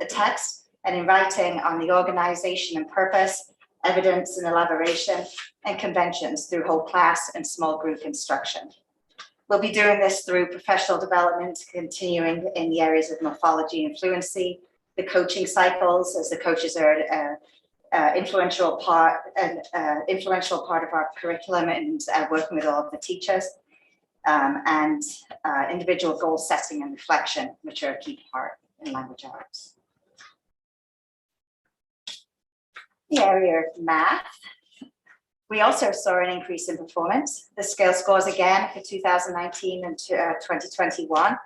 text, and in writing on the organization and purpose, evidence and elaboration, and conventions through whole class and small group instruction. We'll be doing this through professional development, continuing in the areas of morphology and fluency, the coaching cycles, as the coaches are influential part of our curriculum, and working with all of the teachers, and individual goal setting and reflection, which are a key part in language arts. The area of math, we also saw an increase in performance. The scale scores again for 2019 and 2021.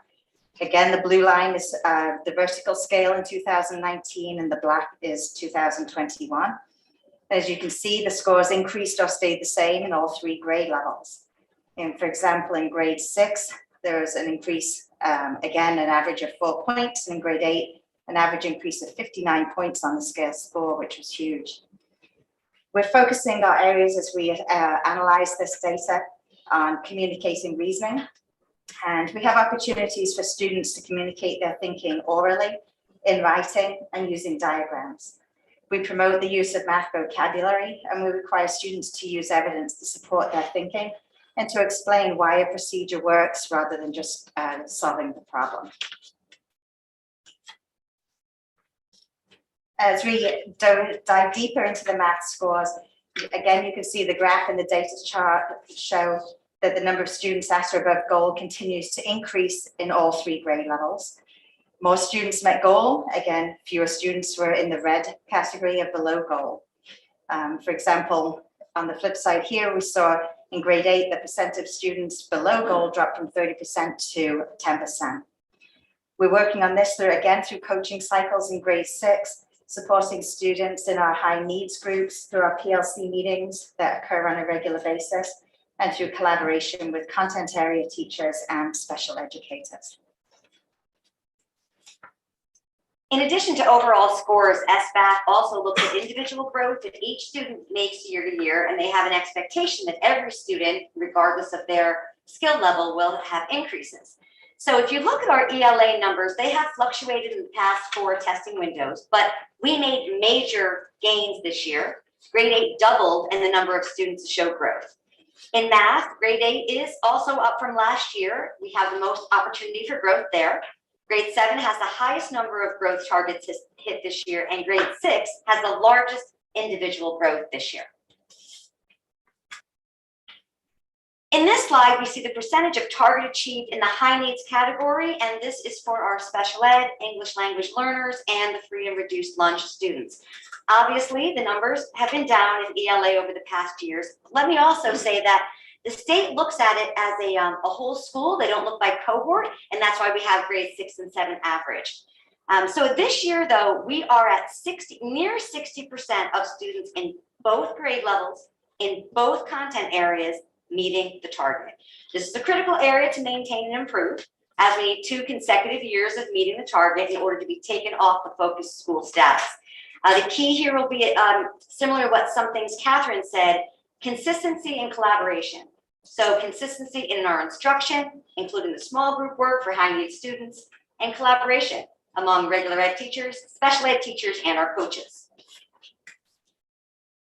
Again, the blue line is the vertical scale in 2019, and the black is 2021. As you can see, the scores increased or stayed the same in all 3 grade levels. And for example, in grade 6, there was an increase, again, an average of 4 points, and in grade 8, an average increase of 59 points on the scale score, which was huge. We're focusing our areas as we analyze this data on communicating reasoning. And we have opportunities for students to communicate their thinking orally, in writing, and using diagrams. We promote the use of math vocabulary, and we require students to use evidence to support their thinking and to explain why a procedure works rather than just solving the problem. As we dive deeper into the math scores, again, you can see the graph and the data chart show that the number of students at or above goal continues to increase in all 3 grade levels. More students met goal. Again, fewer students were in the red category of below goal. For example, on the flip side here, we saw in grade 8, the percent of students below goal dropped from 30% to 10%. We're working on this through coaching cycles in grade 6, supporting students in our high needs groups through our PLC meetings that occur on a regular basis, and through collaboration with content area teachers and special educators. In addition to overall scores, SBAC also looks at individual growth that each student makes year to year, and they have an expectation that every student, regardless of their skill level, will have increases. So if you look at our ELA numbers, they have fluctuated in the past 4 testing windows, but we made major gains this year. Grade 8 doubled in the number of students to show growth. In math, grade 8 is also up from last year. We have the most opportunity for growth there. Grade 7 has the highest number of growth targets hit this year, and grade 6 has the largest individual growth this year. In this slide, we see the percentage of target achieved in the high needs category, and this is for our special ed, English language learners, and the free and reduced lunch students. Obviously, the numbers have been down in ELA over the past years. Let me also say that the state looks at it as a whole school. They don't look by cohort, and that's why we have grade 6 and 7 average. So this year, though, we are at near 60% of students in both grade levels, in both content areas, meeting the target. This is a critical area to maintain and improve, as we need 2 consecutive years of meeting the target in order to be taken off the focus school status. The key here will be similar to what some things Catherine said, consistency and collaboration. So consistency in our instruction, including the small group work for high need students, and collaboration among regular ed teachers, special ed teachers, and our coaches.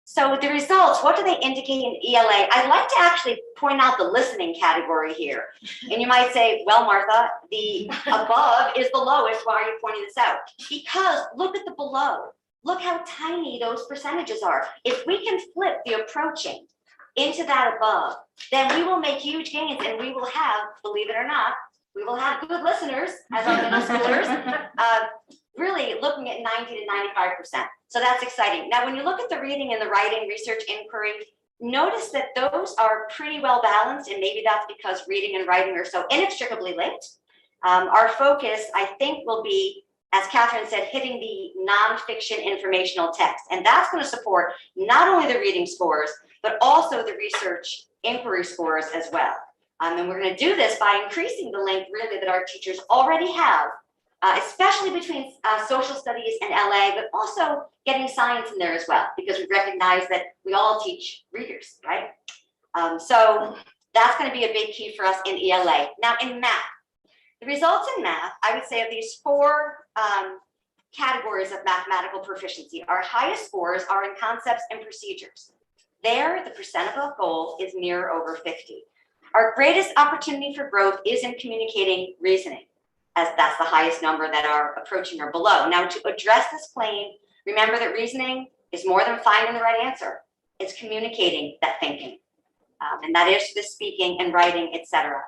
So the results, what do they indicate in ELA? I'd like to actually point out the listening category here. And you might say, well, Martha, the above is the lowest. Why are you pointing this out? Because look at the below. Look how tiny those percentages are. If we can flip the approaching into that above, then we will make huge gains, and we will have, believe it or not, we will have good listeners as our middle schoolers, really looking at 90 to 95%. So that's exciting. Now, when you look at the reading and the writing, research, inquiry, notice that those are pretty well balanced, and maybe that's because reading and writing are so inextricably linked. Our focus, I think, will be as Catherine said, hitting the nonfiction informational text. And that's going to support not only the reading scores, but also the research inquiry scores as well. And we're going to do this by increasing the length really that our teachers already have, especially between social studies and LA, but also getting science in there as well, because we recognize that we all teach readers, right? So that's going to be a big key for us in ELA. Now in math, the results in math, I would say of these 4 categories of mathematical proficiency, our highest scores are in concepts and procedures. There, the percent above goal is near over 50. Our greatest opportunity for growth is in communicating reasoning, as that's the highest number that are approaching or below. Now, to address this claim, remember that reasoning is more than finding the right answer. It's communicating that thinking, and that is the speaking and writing, etc.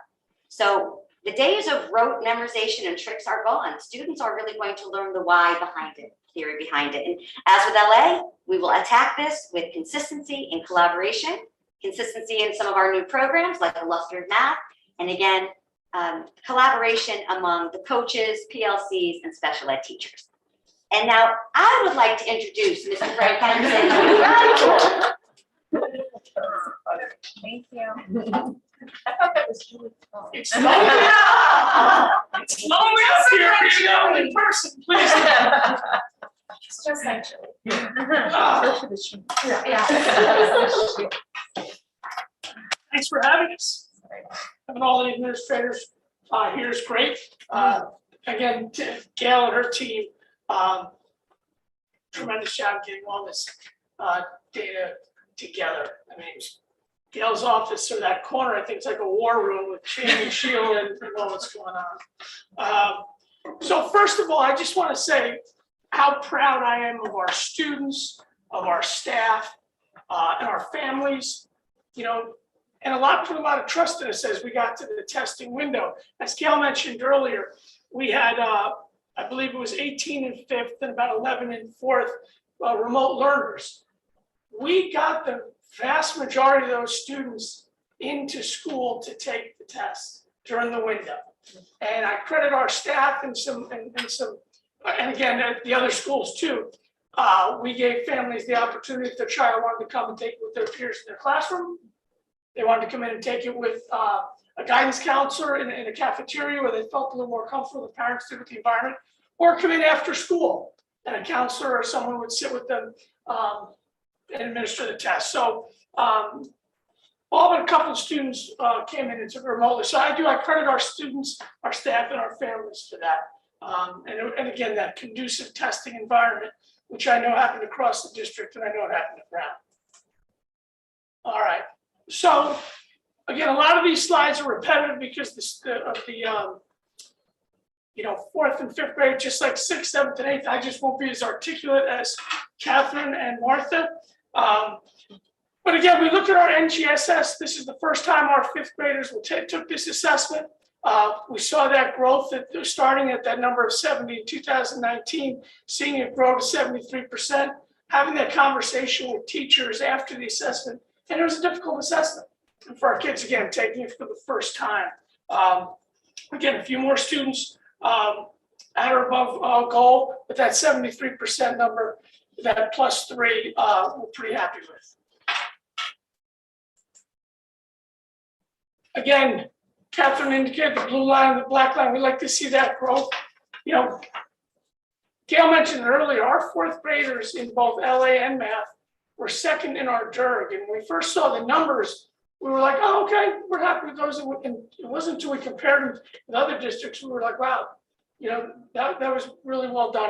So the days of rote memorization and tricks are gone. Students are really going to learn the why behind it, theory behind it. And as with LA, we will attack this with consistency and collaboration, consistency in some of our new programs like Illustrative Math, and again, collaboration among the coaches, PLCs, and special ed teachers. And now I would like to introduce Mr. Frank Henderson. Thank you. I thought that was Julie. It's lonely. It's lonely up here, you know, in person, please. It's just like Julie. Thanks for having us. Having all the administrators here is great. Again, to Gail and her team, tremendous job getting all this data together. I mean, Gail's office or that corner, I think it's like a war room with chain and shield and all what's going on. So first of all, I just want to say how proud I am of our students, of our staff, and our families. You know, and put a lot of trust in us as we got to the testing window. As Gail mentioned earlier, we had, I believe it was 18 in 5th and about 11 in 4th remote learners. We got the vast majority of those students into school to take the test during the window. And I credit our staff and again, the other schools too. We gave families the opportunity if their child wanted to come and take it with their peers in their classroom. They wanted to come in and take it with a guidance counselor in a cafeteria where they felt a little more comfortable, the parents did with the environment, or come in after school and a counselor or someone would sit with them and administer the test. So all but a couple of students came in and took it remotely. So I credit our students, our staff, and our families for that. And again, that conducive testing environment, which I know happened across the district and I know it happened at Brown. All right. So again, a lot of these slides are repetitive because of the 4th and 5th grade, just like 6th, 7th, and 8th. I just won't be as articulate as Catherine and Martha. But again, we look at our NGSS. This is the first time our 5th graders took this assessment. We saw that growth starting at that number of 70 in 2019, seeing it grow to 73%, having that conversation with teachers after the assessment. And it was a difficult assessment. And for our kids, again, taking it for the first time. Again, a few more students at or above goal, but that 73% number, that +3, we're pretty happy with. Again, Catherine indicated the blue line, the black line, we like to see that growth. You know, Gail mentioned earlier, our 4th graders in both LA and math were 2nd in our DERG. And when we first saw the numbers, we were like, oh, okay, we're happy with those. And it wasn't until we compared them with other districts, we were like, wow, that was really well done.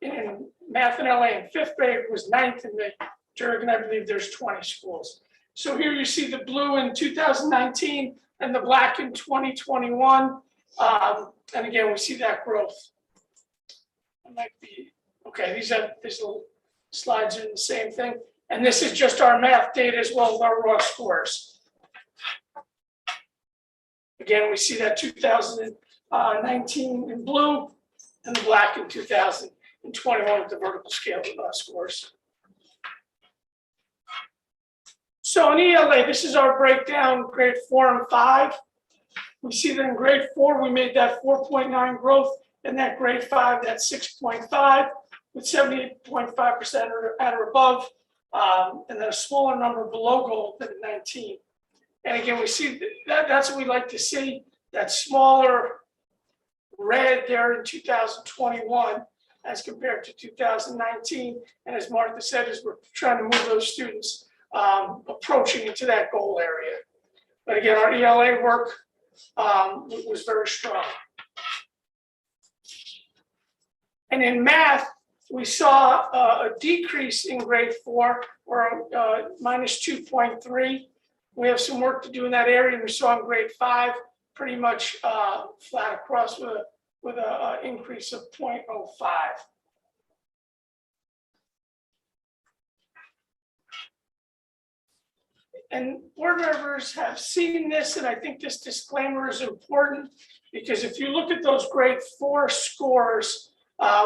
In math in LA in 5th grade was 9th in the DERG, and I believe there's 20 schools. So here you see the blue in 2019 and the black in 2021. And again, we see that growth. It might be, okay, these little slides are the same thing. And this is just our math data as well as our raw scores. Again, we see that 2019 in blue and the black in 2021 with the vertical scale scores. So in ELA, this is our breakdown, grade 4 and 5. We see that in grade 4, we made that 4.9 growth And that grade 5, that's 6.5, with 78.5% at or above, and then a smaller number below goal than 19. And again, we see that's what we like to see, that smaller red there in 2021 as compared to 2019. And as Martha said, is we're trying to move those students approaching into that goal area. But again, our ELA work was very strong. And in math, we saw a decrease in grade 4, or minus 2.3. We have some work to do in that area. We saw in grade 5 pretty much flat across with an increase of 0.05. And board members have seen this, and I think this disclaimer is important, because if you look at those grade 4 scores,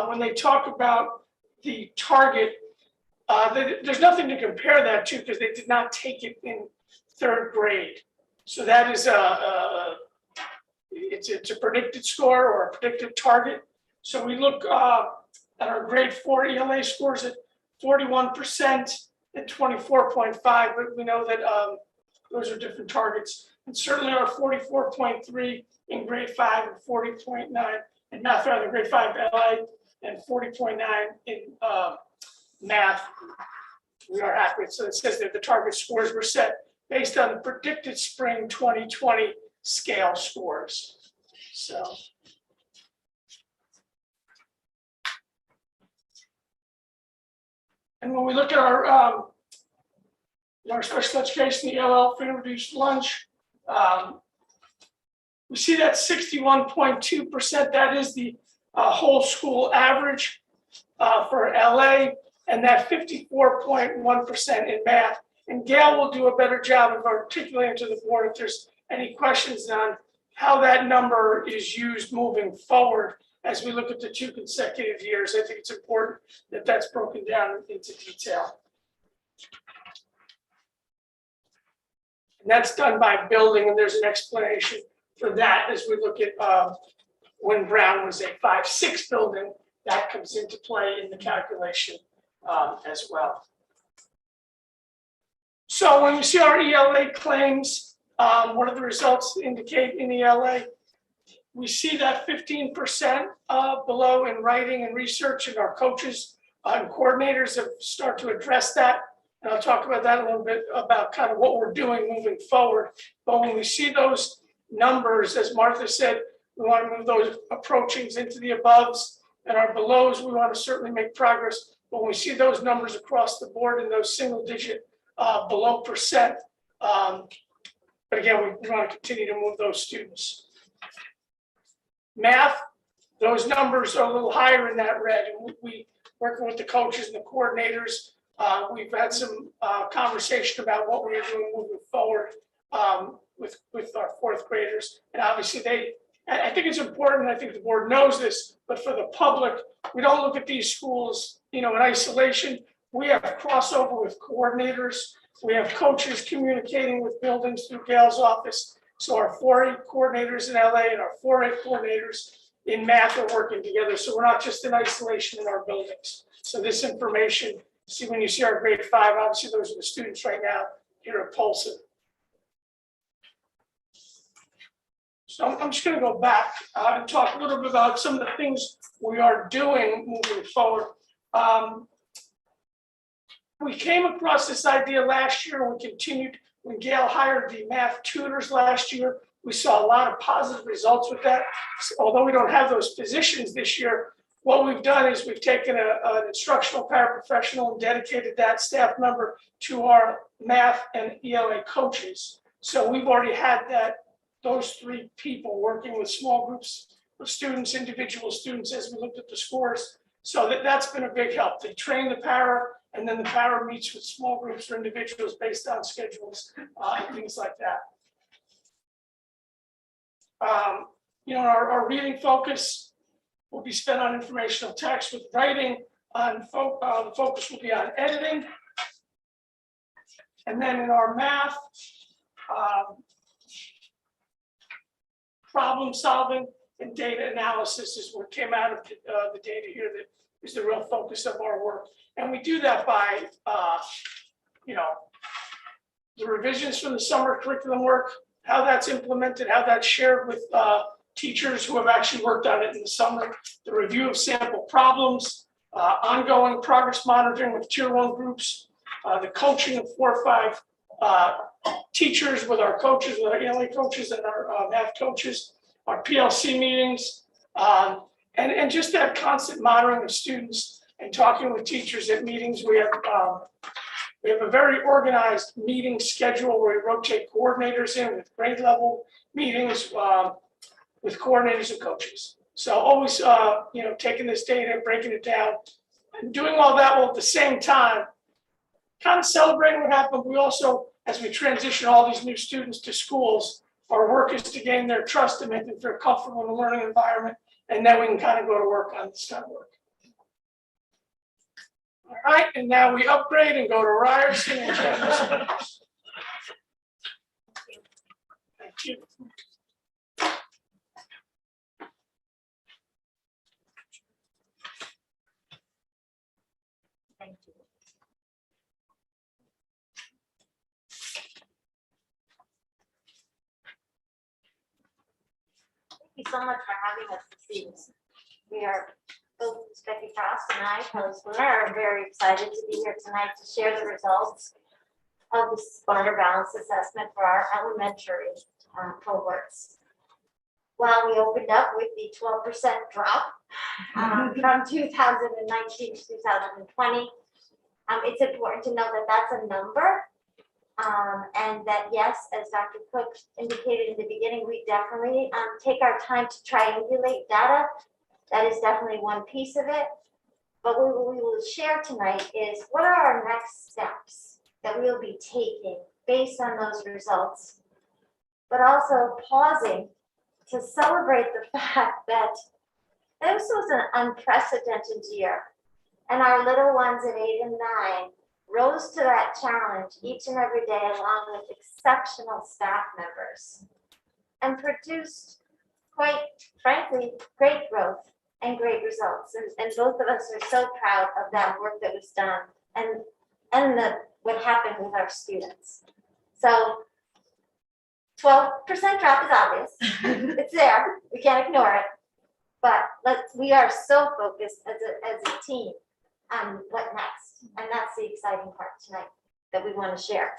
when they talk about the target, there's nothing to compare that to, because they did not take it in 3rd grade. So that is it's a predicted score or a predicted target. So we look at our grade 4 ELA scores at 41% and 24.5, but we know that those are different targets. And certainly our 44.3 in grade 5 and 40.9 in math, rather grade 5 LA, and 40.9 in math, we are accurate. So it says that the target scores were set based on the predicted spring 2020 scale scores. So. And when we look at our special education, the ELL free and reduced lunch, we see that 61.2%, that is the whole school average for LA, and that 54.1% in math. And Gail will do a better job of articulating to the board if there's any questions on how that number is used moving forward as we look at the 2 consecutive years. I think it's important that that's broken down into detail. And that's done by building, and there's an explanation for that as we look at when Brown was a 5-6 building, that comes into play in the calculation as well. So when we see our ELA claims, what do the results indicate in ELA? We see that 15% below in writing and research, and our coaches and coordinators have started to address that. And I'll talk about that a little bit, about kind of what we're doing moving forward. But when we see those numbers, as Martha said, we want to move those approachings into the aboves, and our belows, we want to certainly make progress. But when we see those numbers across the board in those single digit below percent, but again, we want to continue to move those students. Math, those numbers are a little higher in that red. And we working with the coaches and the coordinators, we've had some conversation about what we're doing moving forward with our 4th graders. And obviously I think it's important, I think the board knows this, but for the public, we don't look at these schools, in isolation. We have crossover with coordinators. We have coaches communicating with buildings through Gail's office. So our 4A coordinators in LA and our 4A coordinators in math are working together. So we're not just in isolation in our buildings. So this information, see when you see our grade 5, obviously those are the students right now here at Polson. So I'm just going to go back and talk a little bit about some of the things we are doing moving forward. We came across this idea last year, and we continued when Gail hired the math tutors last year. We saw a lot of positive results with that. So although we don't have those positions this year, what we've done is we've taken an instructional paraprofessional and dedicated that staff member to our math and ELA coaches. So we've already had those 3 people working with small groups of students, individual students, as we looked at the scores. So that's been a big help. They train the para, and then the para meets with small groups or individuals based on schedules and things like that. Our reading focus will be spent on informational text, with writing on the focus will be on editing. And then in our math, problem solving, and data analysis is what came out of the data here that is the real focus of our work. And we do that by, the revisions from the summer curriculum work, how that's implemented, how that's shared with teachers who have actually worked on it in the summer, the review of sample problems, ongoing progress monitoring with tier 1 groups, the coaching of 4 or 5 teachers with our coaches, with our ELA coaches and our math coaches, our PLC meetings, and just that constant monitoring of students and talking with teachers at meetings. We have a very organized meeting schedule where we rotate coordinators in with grade level meetings with coordinators and coaches. So always, taking this data, breaking it down, and doing all that while at the same time, kind of celebrating what happened. We also, as we transition all these new students to schools, our work is to gain their trust and make them feel comfortable in the learning environment, and then we can kind of go to work on this kind of work. All right, and now we upgrade and go to Ryerson and Jameson. Thank you. Thank you. Thank you so much for having us this evening. We are, both Becky Frost and I, Kelly Spooner, are very excited to be here tonight to share the results of the Smarter Balance Assessment for our elementary cohorts. While we opened up with the 12% drop from 2019 to 2020, it's important to know that that's a number. And that, yes, as Dr. Cook indicated in the beginning, we definitely take our time to triangulate data. That is definitely one piece of it. But what we will share tonight is what are our next steps that we'll be taking based on those results, but also pausing to celebrate the fact that this was an unprecedented year. And our little ones at 8 and 9 rose to that challenge each and every day along with exceptional staff members and produced, quite frankly, great growth and great results. And both of us are so proud of that work that was done and what happened with our students. So 12% drop is obvious. It's there. We can't ignore it. But we are so focused as a team on what next. And that's the exciting part tonight that we want to share.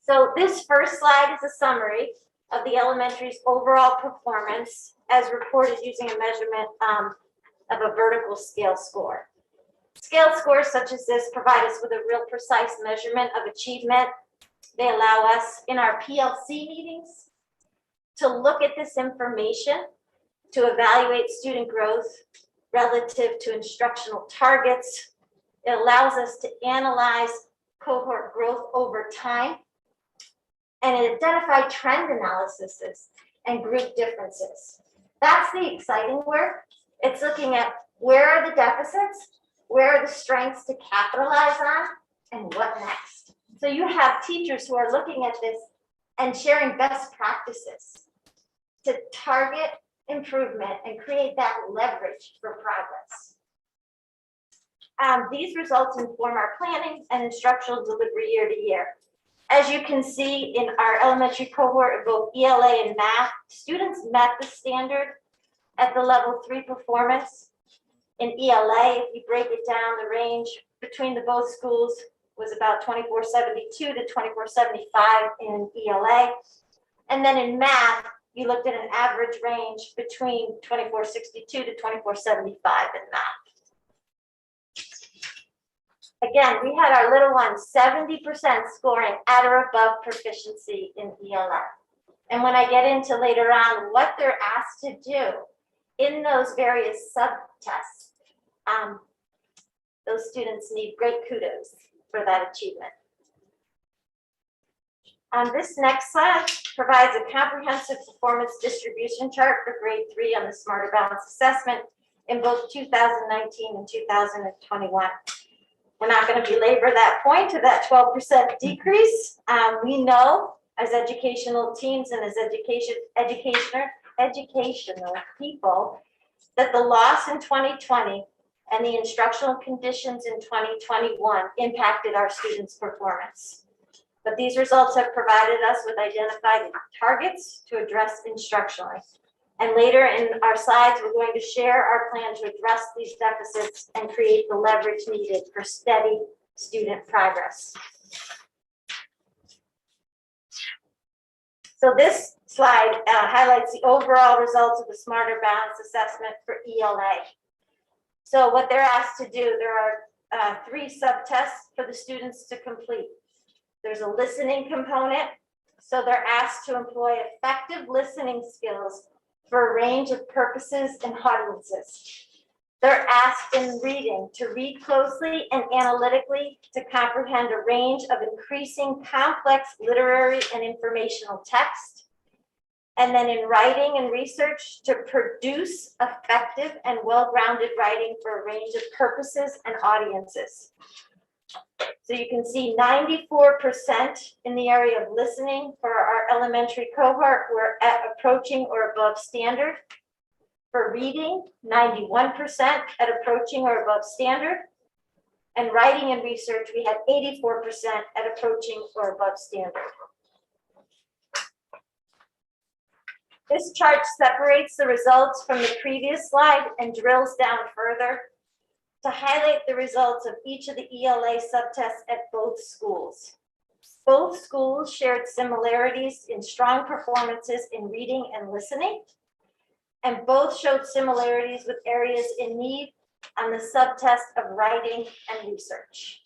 So this first slide is a summary of the elementary's overall performance as reported using a measurement of a vertical scale score. Scale scores such as this provide us with a real precise measurement of achievement. They allow us in our PLC meetings to look at this information to evaluate student growth relative to instructional targets. It allows us to analyze cohort growth over time and identify trend analyses and group differences. That's the exciting work. It's looking at where are the deficits, where are the strengths to capitalize on, and what next. So you have teachers who are looking at this and sharing best practices to target improvement and create that leverage for progress. These results inform our planning and instructional delivery year to year. As you can see in our elementary cohort of both ELA and math, students met the standard at the level 3 performance. In ELA, if you break it down, the range between the both schools was about 2472 to 2475 in ELA. And then in math, you looked at an average range between 2462 to 2475 in math. Again, we had our little ones 70% scoring at or above proficiency in ELA. And when I get into later on what they're asked to do in those various subtests, those students need great kudos for that achievement. This next slide provides a comprehensive performance distribution chart for grade 3 on the Smarter Balance Assessment in both 2019 and 2021. We're not going to belabor that point of that 12% decrease. We know as educational teams and as educational people, that the loss in 2020 and the instructional conditions in 2021 impacted our students' performance. But these results have provided us with identified targets to address instructionally. And later in our slides, we're going to share our plan to address these deficits and create the leverage needed for steady student progress. So this slide highlights the overall results of the Smarter Balance Assessment for ELA. So what they're asked to do, there are 3 subtests for the students to complete. There's a listening component. So they're asked to employ effective listening skills for a range of purposes and audiences. They're asked in reading to read closely and analytically to comprehend a range of increasing complex literary and informational text. And then in writing and research to produce effective and well-grounded writing for a range of purposes and audiences. So you can see 94% in the area of listening for our elementary cohort were at approaching or above standard. For reading, 91% at approaching or above standard. And writing and research, we had 84% at approaching or above standard. This chart separates the results from the previous slide and drills down further to highlight the results of each of the ELA subtests at both schools. Both schools shared similarities in strong performances in reading and listening, and both showed similarities with areas in need on the subtest of writing and research.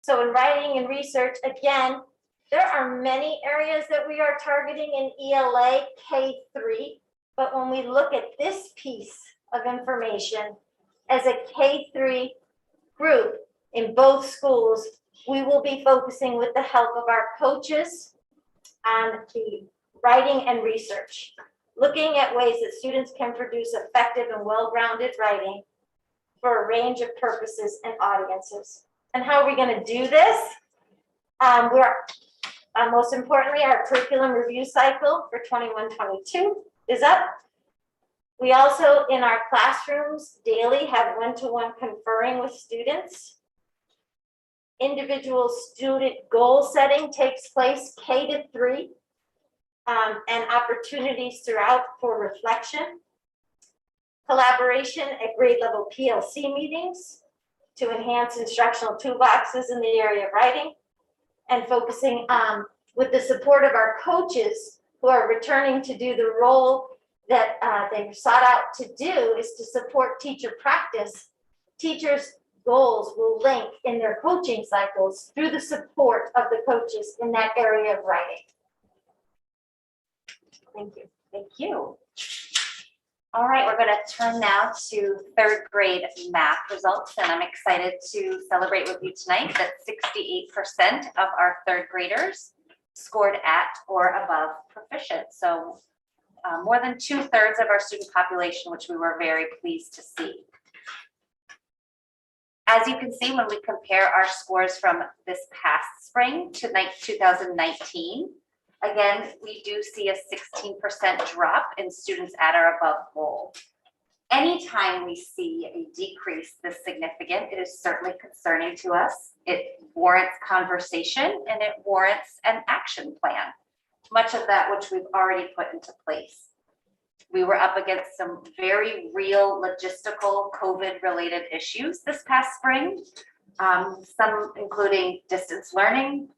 So in writing and research, again, there are many areas that we are targeting in ELA K3, but when we look at this piece of information as a K3 group in both schools, we will be focusing with the help of our coaches on the writing and research, looking at ways that students can produce effective and well-grounded writing for a range of purposes and audiences. And how are we going to do this? Most importantly, our curriculum review cycle for 21-22 is up. We also, in our classrooms daily, have one-to-one conferring with students. Individual student goal setting takes place K-3, and opportunities throughout for reflection. Collaboration at grade level PLC meetings to enhance instructional toolboxes in the area of writing, and focusing with the support of our coaches who are returning to do the role that they were sought out to do, is to support teacher practice. Teachers' goals will link in their coaching cycles through the support of the coaches in that area of writing. Thank you. Thank you. All right, we're going to turn now to 3rd grade math results, and I'm excited to celebrate with you tonight that 68% of our 3rd graders scored at or above proficient. So more than 2/3 of our student population, which we were very pleased to see. As you can see, when we compare our scores from this past spring to 2019, again, we do see a 16% drop in students at or above goal. Anytime we see a decrease this significant, it is certainly concerning to us. It warrants conversation and it warrants an action plan, much of that which we've already put into place. We were up against some very real logistical COVID-related issues this past spring, some including distance learning,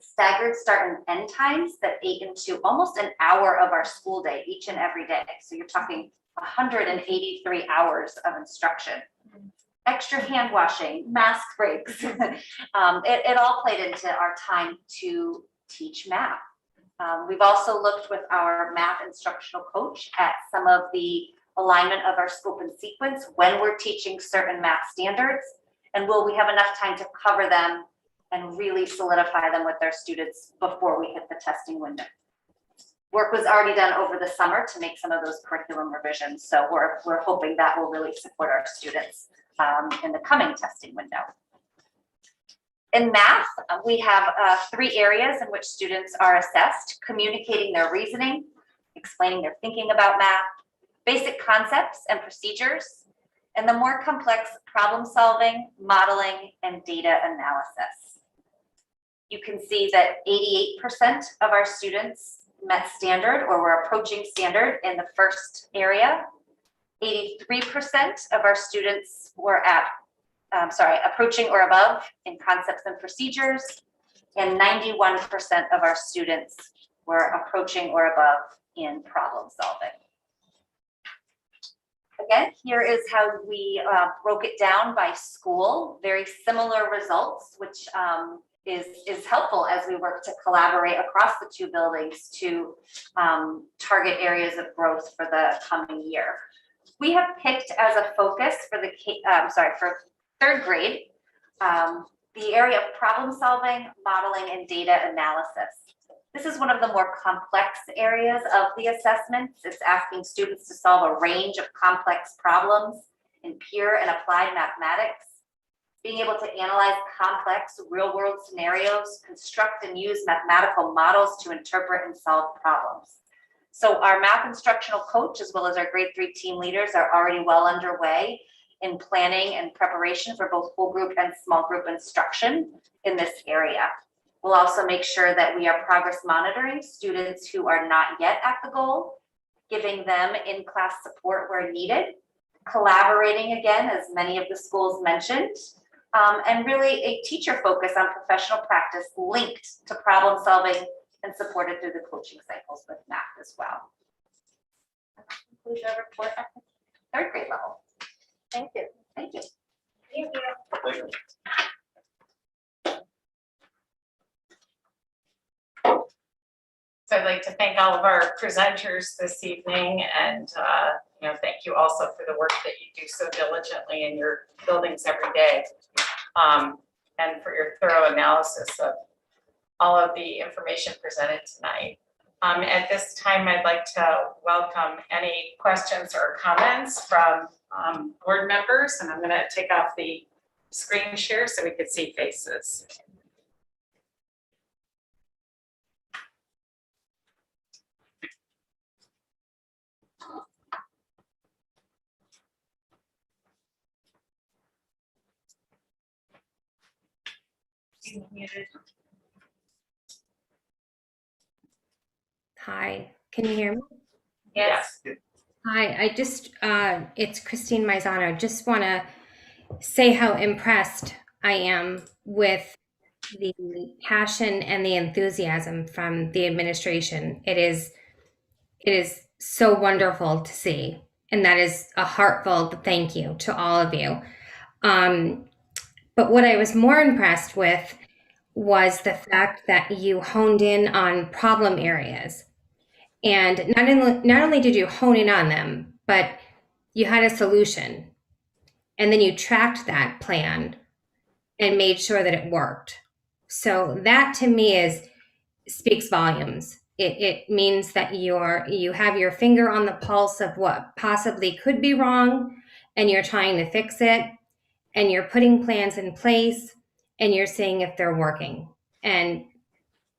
staggered start and end times that ate into almost an hour of our school day each and every day. So you're talking 183 hours of instruction. Extra hand washing, mask breaks. It all played into our time to teach math. We've also looked with our math instructional coach at some of the alignment of our scope and sequence when we're teaching certain math standards, and will we have enough time to cover them and really solidify them with their students before we hit the testing window. Work was already done over the summer to make some of those curriculum revisions, so we're hoping that will really support our students in the coming testing window. In math, we have 3 areas in which students are assessed: communicating their reasoning, explaining their thinking about math, basic concepts and procedures, and the more complex problem solving, modeling, and data analysis. You can see that 88% of our students met standard or were approaching standard in the first area. 83% of our students were approaching or above in concepts and procedures, and 91% of our students were approaching or above in problem solving. Again, here is how we broke it down by school. Very similar results, which is helpful as we work to collaborate across the 2 buildings to target areas of growth for the coming year. We have picked as a focus for for 3rd grade, the area of problem solving, modeling, and data analysis. This is one of the more complex areas of the assessments. It's asking students to solve a range of complex problems in pure and applied mathematics, being able to analyze complex real-world scenarios, construct and use mathematical models to interpret and solve problems. So our math instructional coach, as well as our grade 3 team leaders, are already well underway in planning and preparation for both whole group and small group instruction in this area. We'll also make sure that we are progress monitoring students who are not yet at the goal, giving them in-class support where needed, collaborating again, as many of the schools mentioned, and really a teacher focus on professional practice linked to problem solving and supported through the coaching cycles with math as well. That concludes our report at the 3rd grade level. Thank you. Thank you. Thank you. Thank you. So I'd like to thank all of our presenters this evening, and thank you also for the work that you do so diligently in your buildings every day, and for your thorough analysis of all of the information presented tonight. At this time, I'd like to welcome any questions or comments from board members, and I'm going to take off the screen share so we can see faces. Hi, can you hear me? Yes. Hi, I just, it's Christine Maizano. Just want to say how impressed I am with the passion and the enthusiasm from the administration. It is so wonderful to see. And that is a heartfelt thank you to all of you. But what I was more impressed with was the fact that you honed in on problem areas. And not only did you hone in on them, but you had a solution. And then you tracked that plan and made sure that it worked. So that to me speaks volumes. It means that you have your finger on the pulse of what possibly could be wrong, and you're trying to fix it, and you're putting plans in place, and you're seeing if they're working. And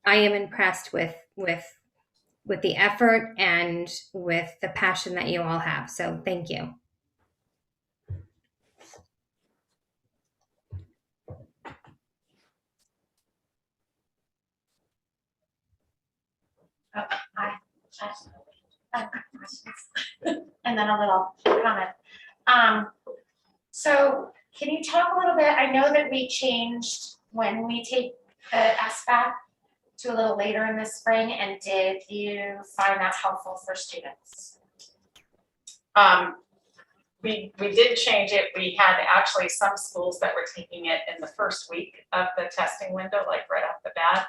I am impressed with the effort and with the passion that you all have. So thank you. And then a little comment. So can you talk a little bit, I know that we changed when we take the SBAC to a little later in the spring, and did you find that helpful for students? We did change it. We had actually some schools that were taking it in the first week of the testing window, like right off the bat.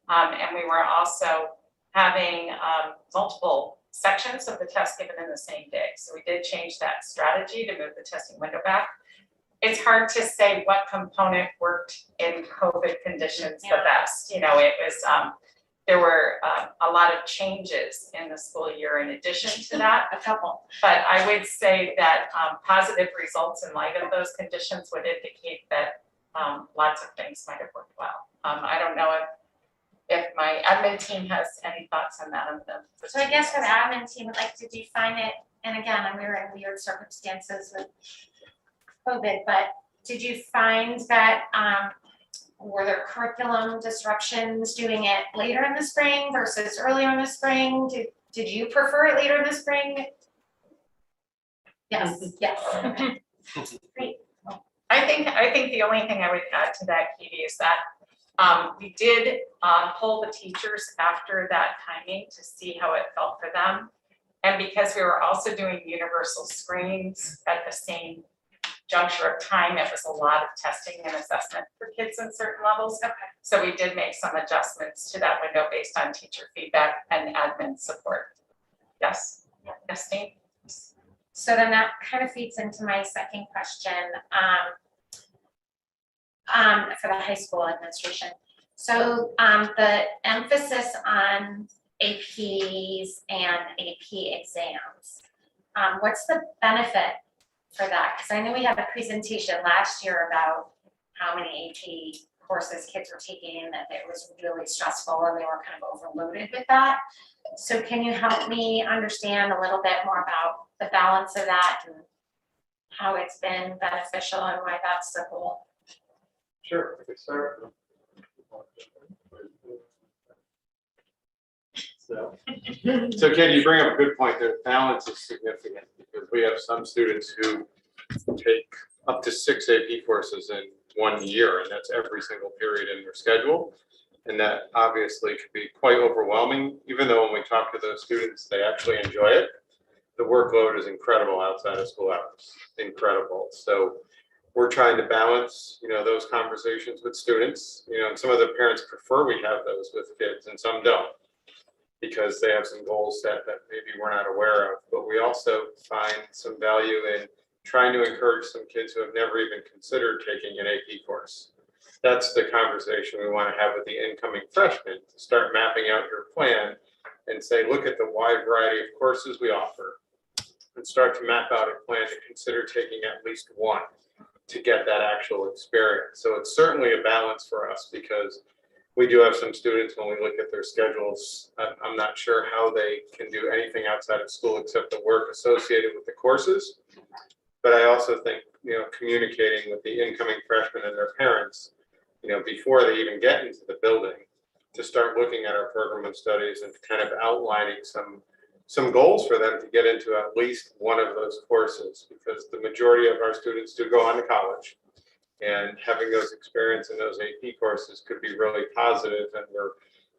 And we were also having multiple sections of the test given in the same day. So we did change that strategy to move the testing window back. It's hard to say what component worked in COVID conditions the best. It was, there were a lot of changes in the school year in addition to that. A couple. But I would say that positive results in light of those conditions would indicate that lots of things might have worked well. I don't know if my admin team has any thoughts on that of them. So I guess for the admin team, like, did you find it, and again, we were in weird circumstances with COVID, but did you find that, were there curriculum disruptions doing it later in the spring versus earlier in the spring? Did you prefer it later in the spring? Yes, yes, okay. Great. I think the only thing I would add to that, Katie, is that we did poll the teachers after that timing to see how it felt for them. And because we were also doing universal screenings at the same juncture of time, it was a lot of testing and assessment for kids in certain levels. Okay. So we did make some adjustments to that window based on teacher feedback and admin support. Yes, yes, Dave? So then that kind of feeds into my second question for the high school administration. So the emphasis on APs and AP exams, what's the benefit for that? Because I know we had a presentation last year about how many AP courses kids were taking and that it was really stressful and they were kind of overloaded with that. So can you help me understand a little bit more about the balance of that and how it's been beneficial and why that's the goal? Sure, I could start. So Ken, you bring up a good point there. Balance is significant because we have some students who take up to 6 AP courses in 1 year, and that's every single period in their schedule. And that obviously could be quite overwhelming, even though when we talk to those students, they actually enjoy it. The workload is incredible outside of school hours, incredible. So we're trying to balance, those conversations with students, and some of the parents prefer we have those with kids and some don't, because they have some goals set that maybe we're not aware of. But we also find some value in trying to encourage some kids who have never even considered taking an AP course. That's the conversation we want to have with the incoming freshmen, to start mapping out your plan and say, look at the wide variety of courses we offer and start to map out a plan to consider taking at least one to get that actual experience. So it's certainly a balance for us because we do have some students, when we look at their schedules, I'm not sure how they can do anything outside of school except the work associated with the courses. But I also think, communicating with the incoming freshmen and their parents, before they even get into the building, to start looking at our program of studies and kind of outlining some goals for them to get into at least one of those courses, because the majority of our students do go on to college. And having those experience in those AP courses could be really positive, and we're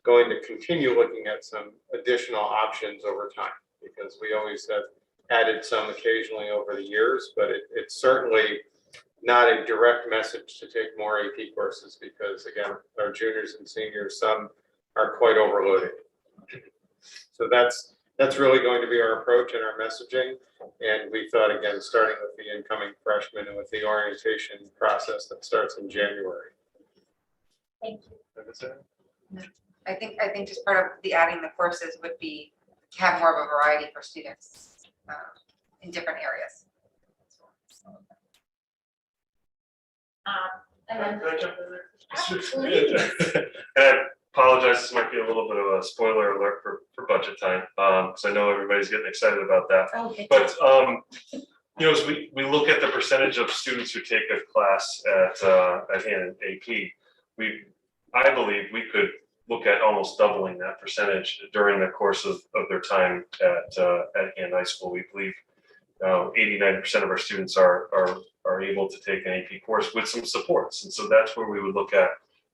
going to continue looking at some additional options over time, because we always have added some occasionally over the years, but it's certainly not a direct message to take more AP courses, because again, our juniors and seniors, some are quite overloaded. So that's really going to be our approach and our messaging. And we thought, again, starting with the incoming freshmen and with the orientation process that starts in January. Thank you. I think just part of the adding the courses would be to have more of a variety for students in different areas. And then, Can I jump in there? please. And I apologize, this might be a little bit of a spoiler alert for budget time, because I know everybody's getting excited about that. Okay. But as we look at the percentage of students who take a class at hand AP, I believe we could look at almost doubling that percentage during the course of their time at hand high school. We believe 89% of our students are able to take an AP course with some supports, and so that's where we would look at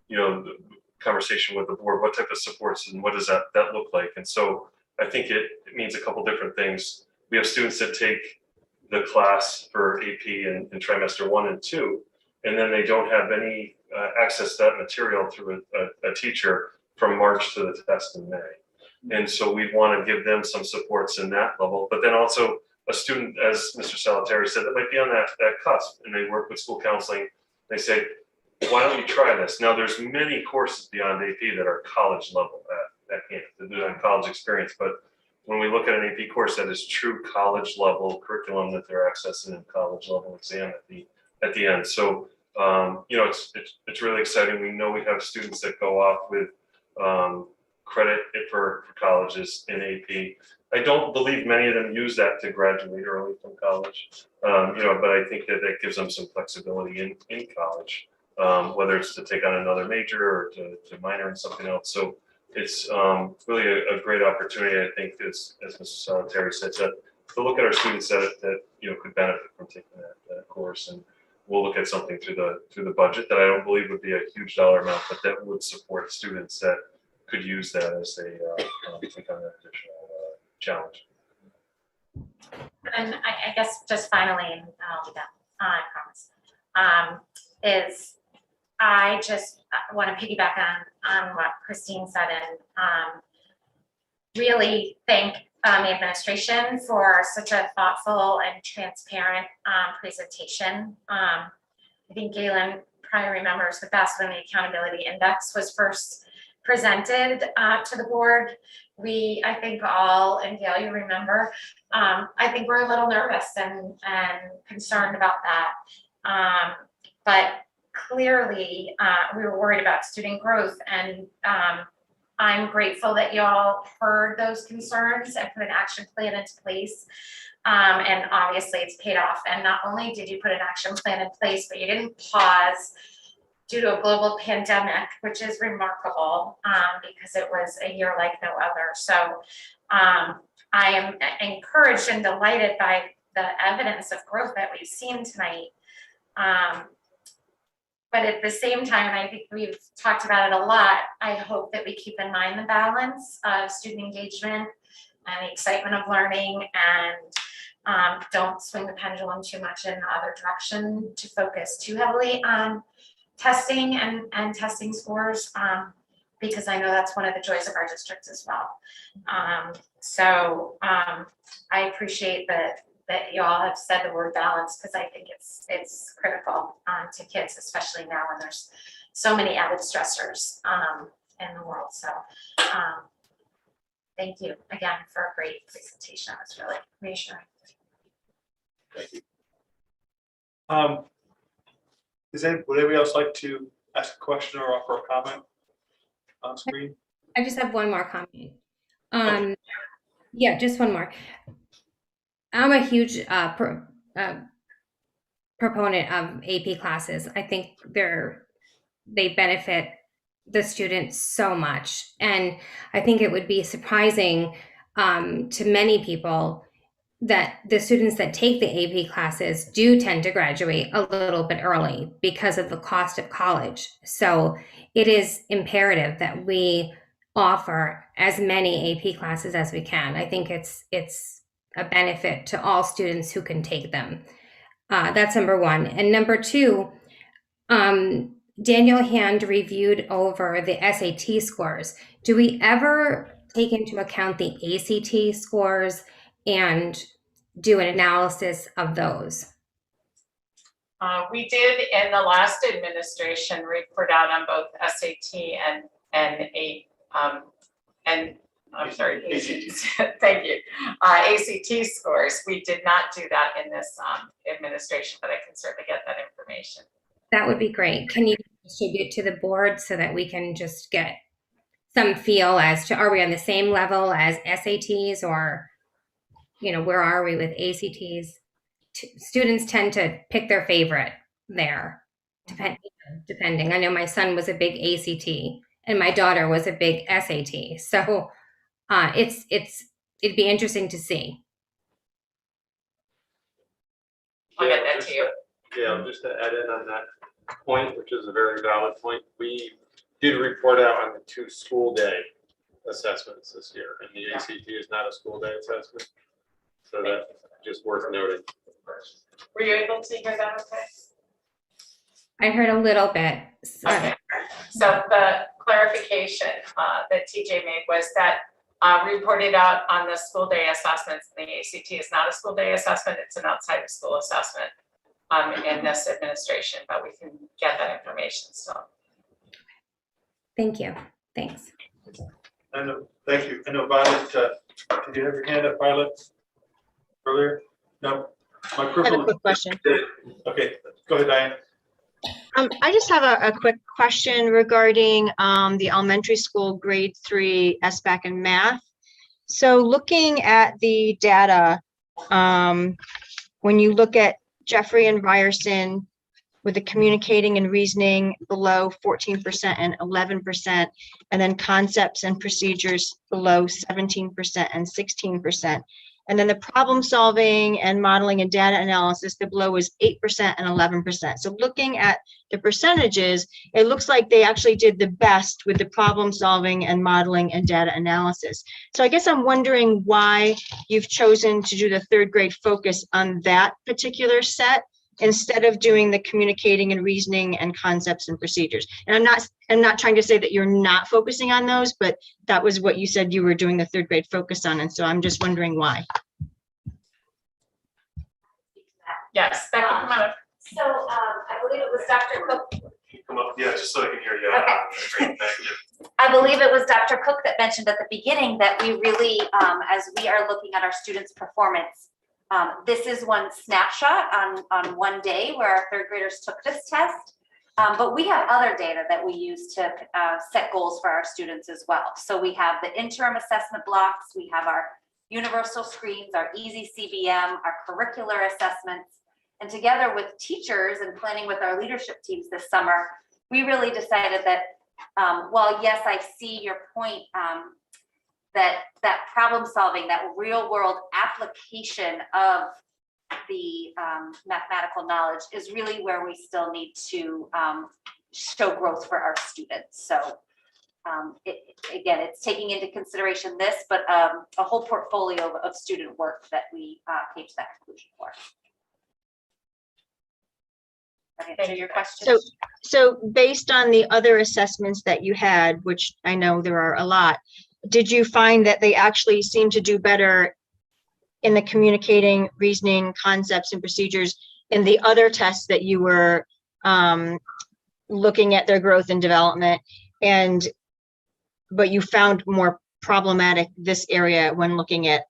the conversation with the board, what type of supports and what does that look like. And so I think it means a couple different things. We have students that take the class for AP in trimester 1 and 2, and then they don't have any access to that material through a teacher from March to the test in May. And so we want to give them some supports in that level, but then also a student, as Mr. Salvatore said, that might be on that cusp, and they work with school counseling. They say, why don't you try this? Now, there's many courses beyond AP that are college level at hand, that do have college experience. But when we look at an AP course that is true college level curriculum that they're accessing in college level exam at the end. So It's really exciting. We know we have students that go off with credit for colleges in AP. I don't believe many of them use that to graduate early from college, but I think that gives them some flexibility in college, whether it's to take on another major or to minor in something else. So it's really a great opportunity, I think, as Mrs. Solitary said, to look at our students that could benefit from taking that course. And we'll look at something through the budget that I don't believe would be a huge dollar amount, but that would support students that could use that as they take on that additional challenge. And I guess just finally, and I'll be done, I promise, is I just want to piggyback on what Christine said and really thank the administration for such a thoughtful and transparent presentation. I think Galen probably remembers the best when the accountability index was first presented to the board. I think all, and Gail, you remember, I think we're a little nervous and concerned about that. But clearly we were worried about student growth, and I'm grateful that y'all heard those concerns and put an action plan into place. And obviously it's paid off. And not only did you put an action plan in place, but you didn't pause due to a global pandemic, which is remarkable because it was a year like no other. So I am encouraged and delighted by the evidence of growth that we've seen tonight. But at the same time, and I think we've talked about it a lot, I hope that we keep in mind the balance of student engagement and the excitement of learning, and don't swing the pendulum too much in the other direction to focus too heavily on testing and testing scores, because I know that's one of the joys of our district as well. I appreciate that you all have said the word balance, because I think it's critical to kids, especially now when there's so many added stressors in the world. So thank you again for a great presentation. It was really reassuring. Thank you. Would anybody else like to ask a question or offer a comment on screen? I just have one more comment. Okay. Yeah, just one more. I'm a huge proponent of AP classes. I think they benefit the students so much. And I think it would be surprising to many people that the students that take the AP classes do tend to graduate a little bit early because of the cost of college. So it is imperative that we offer as many AP classes as we can. I think it's a benefit to all students who can take them. That's number one. And number two, Daniel Hand reviewed over the SAT scores. Do we ever take into account the ACT scores and do an analysis of those? We did in the last administration report out on both SAT and I'm sorry, ACT. Thank you. ACT scores. We did not do that in this administration, but I can certainly get that information. That would be great. Can you distribute to the board so that we can just get some feel as to, are we on the same level as SATs, or, where are we with ACTs? Students tend to pick their favorite there, depending. I know my son was a big ACT and my daughter was a big SAT. So it'd be interesting to see. I'll get that to you. Yeah, just to add in on that point, which is a very valid point, we did report out on the 2 school day assessments this year, and the ACT is not a school day assessment. So that's just worth noting. Were you able to hear that okay? I heard a little bit. Okay. So the clarification that TJ made was that reported out on the school day assessments. The ACT is not a school day assessment. It's an outside of school assessment in this administration, but we can get that information still. Thank you. Thanks. Thank you. I know Violet, did you have your hand up, Violet, earlier? No. I have a quick question. Okay, go ahead, Diane. I just have a quick question regarding the elementary school grade 3 SBAC and math. So looking at the data, when you look at Jeffrey and Ryerson with the communicating and reasoning below 14% and 11%, and then concepts and procedures below 17% and 16%. And then the problem solving and modeling and data analysis, the below was 8% and 11%. So looking at the percentages, it looks like they actually did the best with the problem solving and modeling and data analysis. So I guess I'm wondering why you've chosen to do the third grade focus on that particular set instead of doing the communicating and reasoning and concepts and procedures. And I'm not trying to say that you're not focusing on those, but that was what you said you were doing the third grade focus on. And so I'm just wondering why. Yes, Becky, come on up. So I believe it was Dr. Cook. Come up, yeah, just so I can hear you. Okay. Great, thank you. I believe it was Dr. Cook that mentioned at the beginning that we really, as we are looking at our students' performance, this is one snapshot on one day where our third graders took this test. But we have other data that we use to set goals for our students as well. So we have the interim assessment blocks, we have our universal screens, our easy CBM, our curricular assessments. And together with teachers and planning with our leadership teams this summer, we really decided that while yes, I see your point, that problem solving, that real world application of the mathematical knowledge is really where we still need to show growth for our students. So again, it's taking into consideration this, but a whole portfolio of student work that we came to that conclusion for. Answer your question. So based on the other assessments that you had, which I know there are a lot, did you find that they actually seem to do better in the communicating, reasoning, concepts, and procedures in the other tests that you were looking at their growth and development, but you found more problematic this area when looking at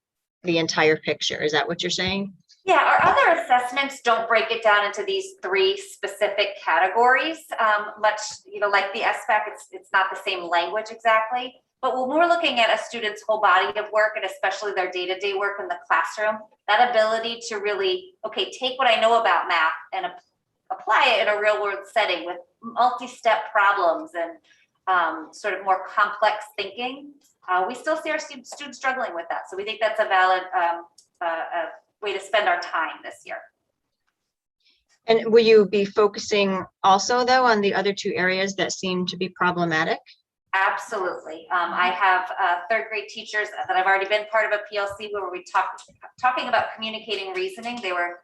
the entire picture? Is that what you're saying? Yeah, our other assessments don't break it down into these three specific categories. Much, like the SBAC, it's not the same language exactly. But when we're looking at a student's whole body of work, and especially their day-to-day work in the classroom, that ability to really, take what I know about math and apply it in a real-world setting with multi-step problems and sort of more complex thinking, we still see our students struggling with that. So we think that's a valid way to spend our time this year. And will you be focusing also, though, on the other two areas that seem to be problematic? Absolutely. I have third grade teachers that I've already been part of a PLC where we talking about communicating reasoning. They were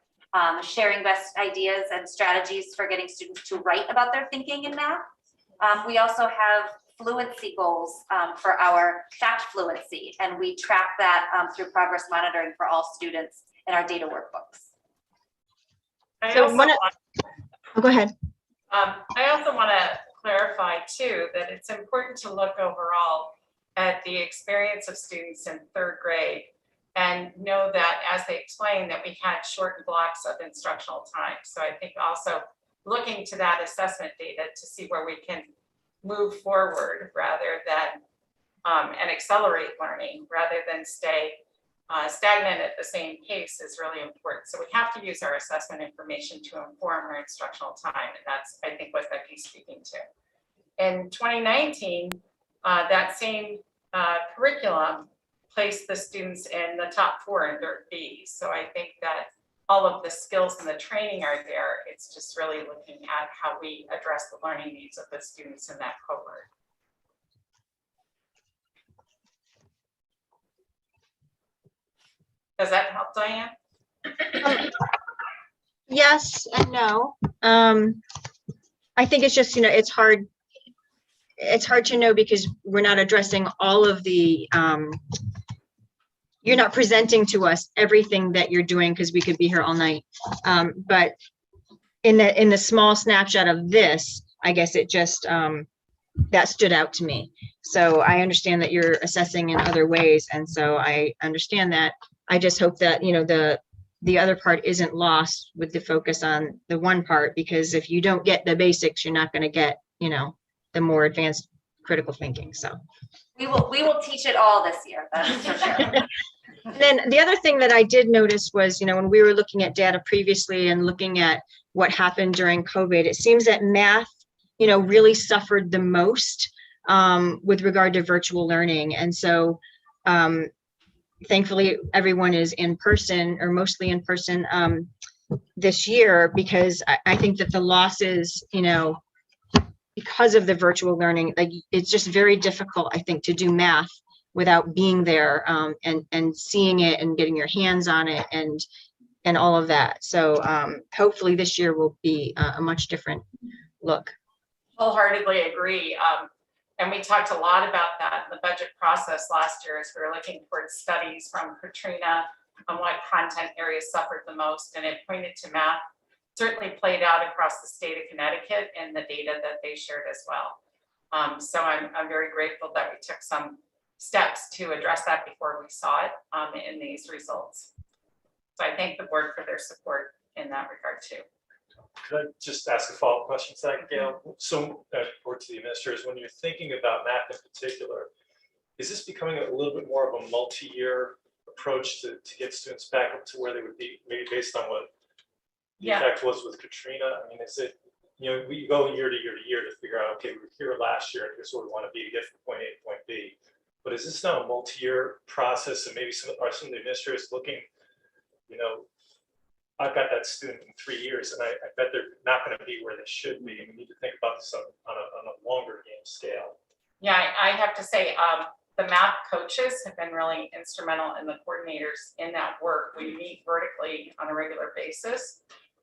sharing best ideas and strategies for getting students to write about their thinking in math. We also have fluency goals for our fact fluency, and we track that through progress monitoring for all students in our data workbooks. Go ahead. I also want to clarify too that it's important to look overall at the experience of students in third grade and know that, as they explained, that we had shortened blocks of instructional time. So I think also looking to that assessment data to see where we can move forward rather than and accelerate learning rather than stay stagnant at the same pace is really important. So we have to use our assessment information to inform our instructional time, and that's, I think, what Becky's speaking to. In 2019, that same curriculum placed the students in the top 4 in DIRT B. So I think that all of the skills and the training are there. It's just really looking at how we address the learning needs of the students in that cohort. Does that help, Diane? Yes and no. I think it's just, it's hard to know because we're not addressing all of the, you're not presenting to us everything that you're doing because we could be here all night. But in the small snapshot of this, I guess it just, that stood out to me. So I understand that you're assessing in other ways. And so I understand that. I just hope that, the other part isn't lost with the focus on the one part, because if you don't get the basics, you're not going to get, the more advanced critical thinking. So We will teach it all this year, that's for sure. and then the other thing that I did notice was, when we were looking at data previously and looking at what happened during COVID, it seems that math, really suffered the most with regard to virtual learning. And so thankfully, everyone is in person or mostly in person this year, because I think that the losses, because of the virtual learning, like it's just very difficult, I think, to do math without being there and seeing it and getting your hands on it and all of that. So hopefully this year will be a much different look. Wholeheartedly agree. And we talked a lot about that in the budget process last year as we were looking towards studies from Katrina on what content areas suffered the most. And it pointed to math, certainly played out across the state of Connecticut in the data that they shared as well. So I'm very grateful that we took some steps to address that before we saw it in these results. So I thank the board for their support in that regard too. Could I just ask a follow-up question, Gail? So, or to the administrators, when you're thinking about math in particular, is this becoming a little bit more of a multi-year approach to get students back up to where they would be, maybe based on what the effect was with Katrina? I mean, is it, we go year to year to year to figure out, okay, we were here last year, and here's where we want to be to get from point A to point B. But is this now a multi-year process, and maybe some of the administrators looking, I've got that student in 3 years, and I bet they're not going to be where they should be. And we need to think about this on a longer game scale. Yeah, I have to say, the math coaches have been really instrumental in the coordinators in that work. We meet vertically on a regular basis,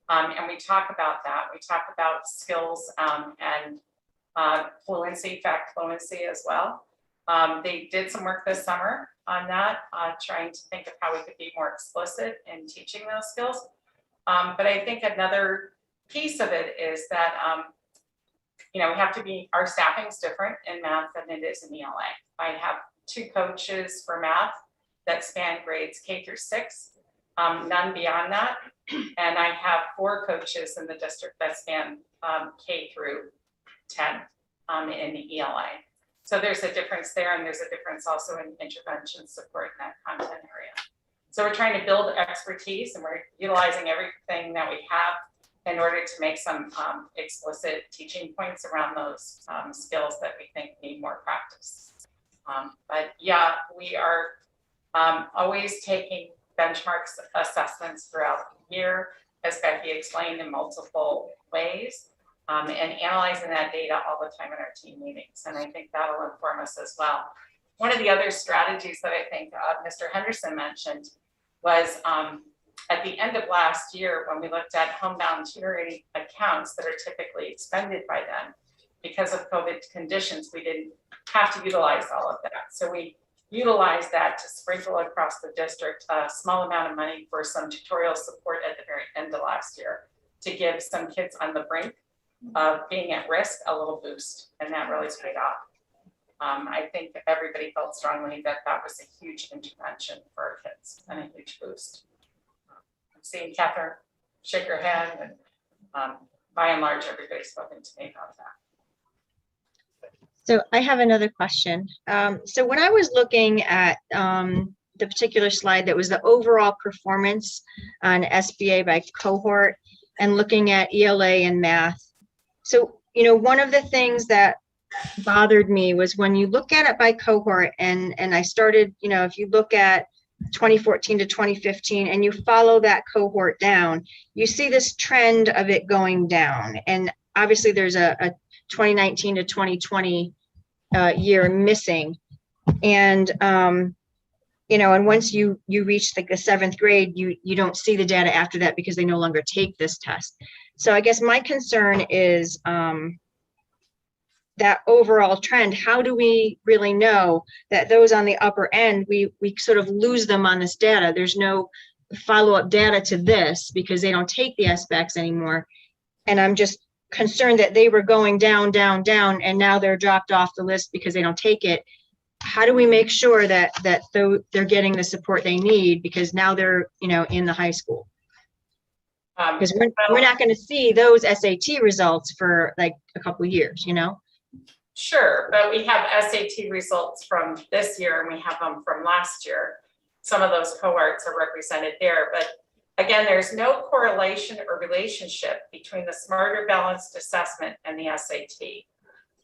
and we talk about that. We talk about skills and fluency, fact fluency as well. They did some work this summer on that, trying to think of how we could be more explicit in teaching those skills. But I think another piece of it is that, we have to be, our staffing's different in math than it is in ELA. I have 2 coaches for math that span grades K through 6, none beyond that. And I have 4 coaches in the district that span K through 10 in the ELA. So there's a difference there, and there's a difference also in intervention support in that content area. So we're trying to build expertise, and we're utilizing everything that we have in order to make some explicit teaching points around those skills that we think need more practice. But yeah, we are always taking benchmarks assessments throughout the year, as Becky explained, in multiple ways, and analyzing that data all the time in our team meetings. And I think that'll inform us as well. One of the other strategies that I think Mr. Henderson mentioned was at the end of last year, when we looked at homebound tutoring accounts that are typically expended by them, because of COVID conditions, we didn't have to utilize all of that. So we utilized that to sprinkle across the district a small amount of money for some tutorial support at the very end of last year to give some kids on the brink of being at risk a little boost, and that really paid off. I think everybody felt strongly that that was a huge intervention for our kids and a huge boost. I'm seeing Catherine shake her head, and by and large, everybody's spoken to me about that. So I have another question. So when I was looking at the particular slide that was the overall performance on SBA by cohort and looking at ELA and math. So, one of the things that bothered me was when you look at it by cohort and I started, if you look at 2014 to 2015 and you follow that cohort down, you see this trend of it going down. And obviously there's a 2019 to 2020 year missing. And, and once you reach like the 7th grade, you don't see the data after that because they no longer take this test. So I guess my concern is that overall trend. How do we really know that those on the upper end, we sort of lose them on this data? There's no follow-up data to this because they don't take the SBACs anymore. And I'm just concerned that they were going down, down, down, and now they're dropped off the list because they don't take it. how do we make sure that they're getting the support they need, because now they're, in the high school? Because we're not going to see those SAT results for like a couple years, Sure, but we have SAT results from this year and we have them from last year. Some of those cohorts are represented there, but again, there's no correlation or relationship between the Smarter Balanced Assessment and the SAT.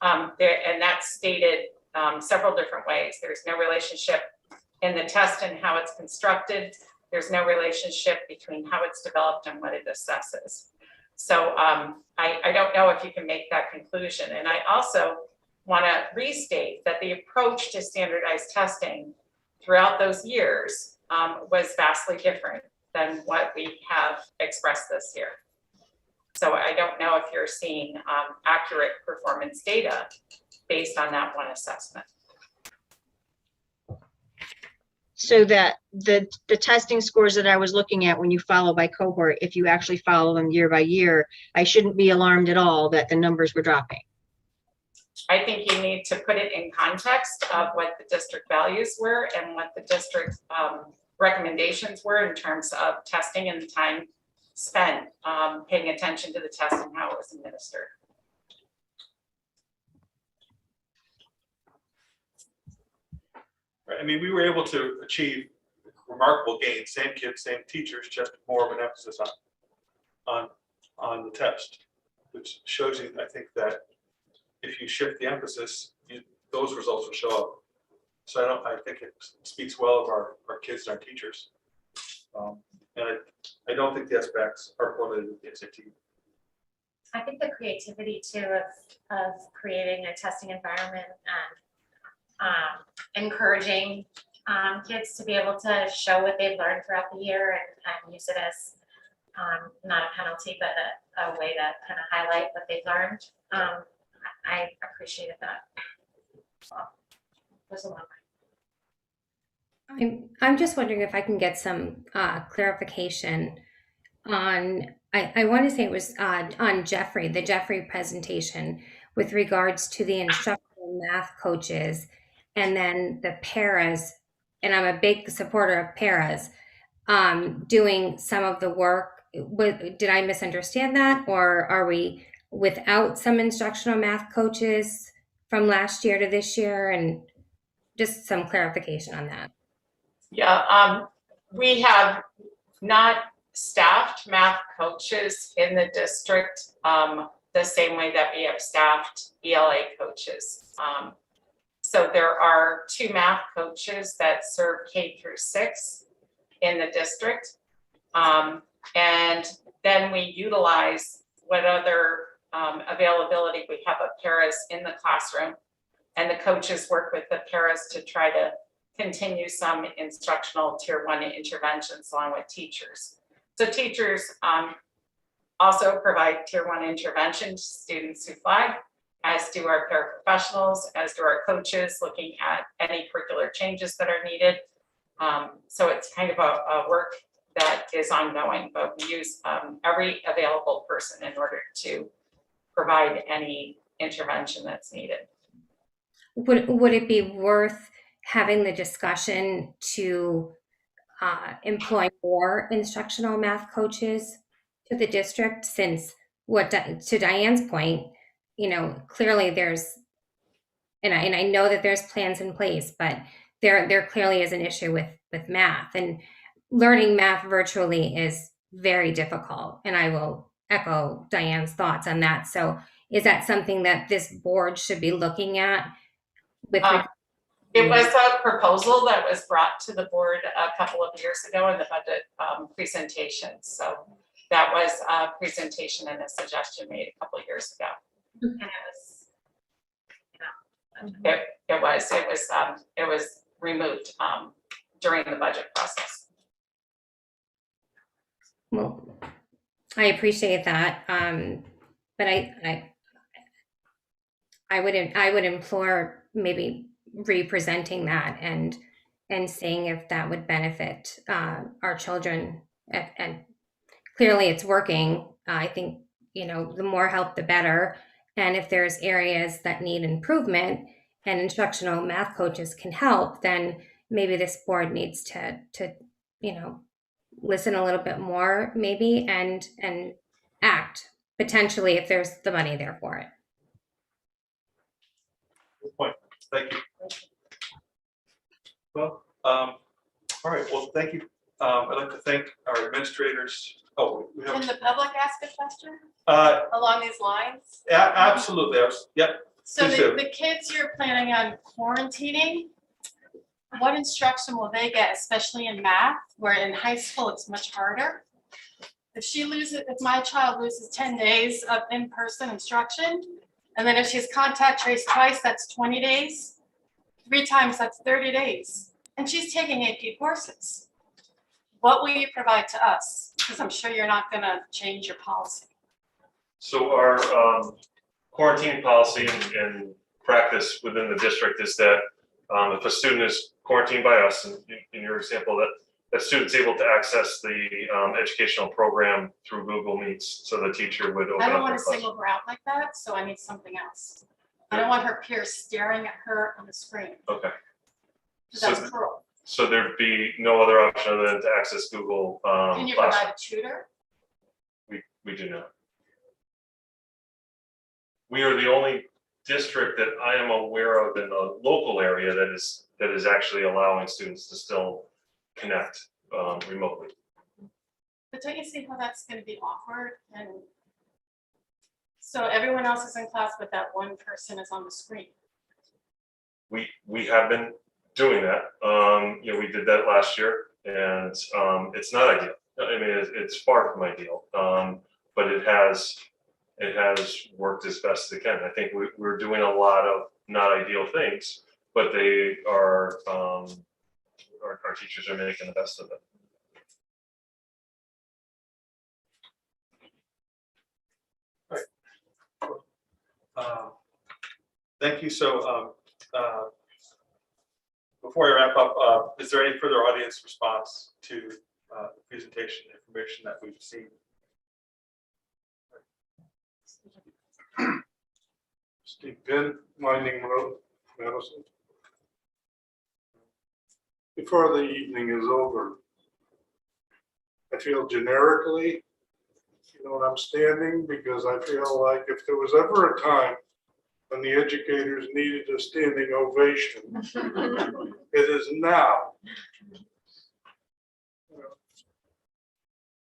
And that's stated several different ways. There's no relationship in the test and how it's constructed. There's no relationship between how it's developed and what it assesses. So I don't know if you can make that conclusion. And I also want to restate that the approach to standardized testing throughout those years was vastly different than what we have expressed this year. So I don't know if you're seeing accurate performance data based on that one assessment. So that the testing scores that I was looking at when you follow by cohort, if you actually follow them year by year, I shouldn't be alarmed at all that the numbers were dropping. I think you need to put it in context of what the district values were and what the district recommendations were in terms of testing and the time spent paying attention to the test and how it was administered. Right. I mean, we were able to achieve remarkable gains, same kids, same teachers, just more of an emphasis on the test, which shows you, I think, that if you shift the emphasis, those results will show up. So I think it speaks well of our kids and our teachers. And I don't think the SBACs are correlated with the SAT. I think the creativity too of creating a testing environment and encouraging kids to be able to show what they've learned throughout the year and use it as not a penalty, but a way to kind of highlight what they've learned. I appreciated that. Well, it was a long way. I'm just wondering if I can get some clarification on, I want to say it was on the Jeffrey presentation with regards to the instructional math coaches and then the paras, and I'm a big supporter of paras, doing some of the work. Did I misunderstand that, or are we without some instructional math coaches from last year to this year? And just some clarification on that. Yeah, we have not staffed math coaches in the district the same way that we have staffed ELA coaches. So there are 2 math coaches that serve K through 6 in the district. And then we utilize what other availability we have of paras in the classroom. And the coaches work with the paras to try to continue some instructional tier 1 interventions along with teachers. So teachers also provide tier 1 intervention to students who flag, as do our paraprofessionals, as do our coaches, looking at any curricular changes that are needed. So it's kind of a work that is ongoing, but we use every available person in order to provide any intervention that's needed. Would it be worth having the discussion to employ more instructional math coaches to the district, since to Diane's point, clearly there's, and I know that there's plans in place, but there clearly is an issue with math, and learning math virtually is very difficult. And I will echo Diane's thoughts on that. So is that something that this board should be looking at? It was a proposal that was brought to the board a couple of years ago in the budget presentation. So that was a presentation and a suggestion made a couple of years ago. And it was removed during the budget process. Well, I appreciate that, but I would implore maybe representing that and seeing if that would benefit our children. And clearly, it's working. I think the more help, the better. And if there's areas that need improvement, and instructional math coaches can help, then maybe this board needs to listen a little bit more maybe and act potentially if there's the money there for it. Good point. Thank you. Well, all right. Well, thank you. I'd like to thank our administrators. Oh, we have. Can the public ask a question along these lines? Absolutely. Yep. So Please do. the kids you're planning on quarantining, what instruction will they get, especially in math, where in high school it's much harder? If my child loses 10 days of in-person instruction, and then if she's contact traced twice, that's 20 days. 3 times, that's 30 days. And she's taking AP courses. What will you provide to us? Because I'm sure you're not going to change your policy. So our quarantine policy and practice within the district is that if a student is quarantined by us, in your example, that student's able to access the educational program through Google Meets, so the teacher would open I don't up want their to class. single her out like that, so I need something else. I don't want her peers staring at her on the screen. Okay. That's cruel. So there'd be no other option other than to access Google Can you Classroom. provide a tutor? We do not. We are the only district that I am aware of in the local area that is actually allowing students to still connect remotely. But don't you see how that's going to be awkward? And so everyone else is in class, but that one person is on the screen. We have been doing that. We did that last year, and it's not ideal. I mean, it's far from ideal, but it has worked as best it can. I think we're doing a lot of not ideal things, but they are our teachers are making the best of it. Thank you. So before I wrap up, is there any further audience response to the presentation information that we've seen? Steve Penn, Winding Road, Madison. Before the evening is over, I feel generically, I'm standing because I feel like if there was ever a time when the educators needed a standing ovation, it is now.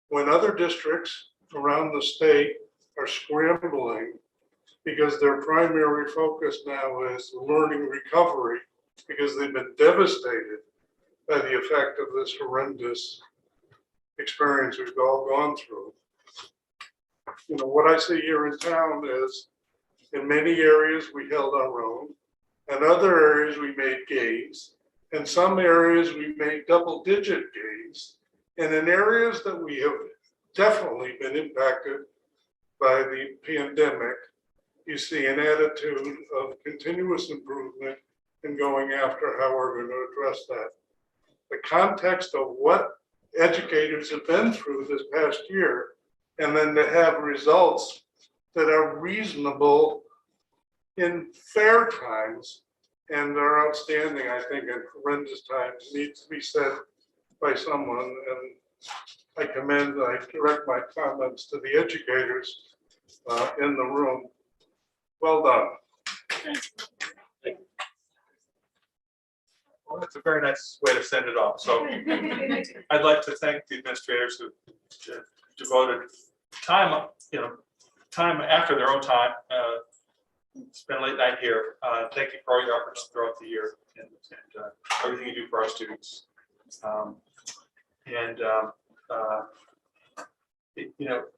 When other districts around the state are scrambling because their primary focus now is learning recovery because they've been devastated by the effect of this horrendous experience we've all gone through. What I see here in town is in many areas we held our own, and other areas we made gains, in some areas we made double-digit gains, and in areas that we have definitely been impacted by the pandemic, you see an attitude of continuous improvement and going after how we're going to address that. The context of what educators have been through this past year, and then to have results that are reasonable in fair times and are outstanding, I think, in horrendous times, needs to be said by someone. And I direct my comments to the educators in the room. Well done. Well, that's a very nice way to send it off. So I'd like to thank the administrators who devoted time, time after their own time, spend late night here. Thank you for all your efforts throughout the year and everything you do for our students.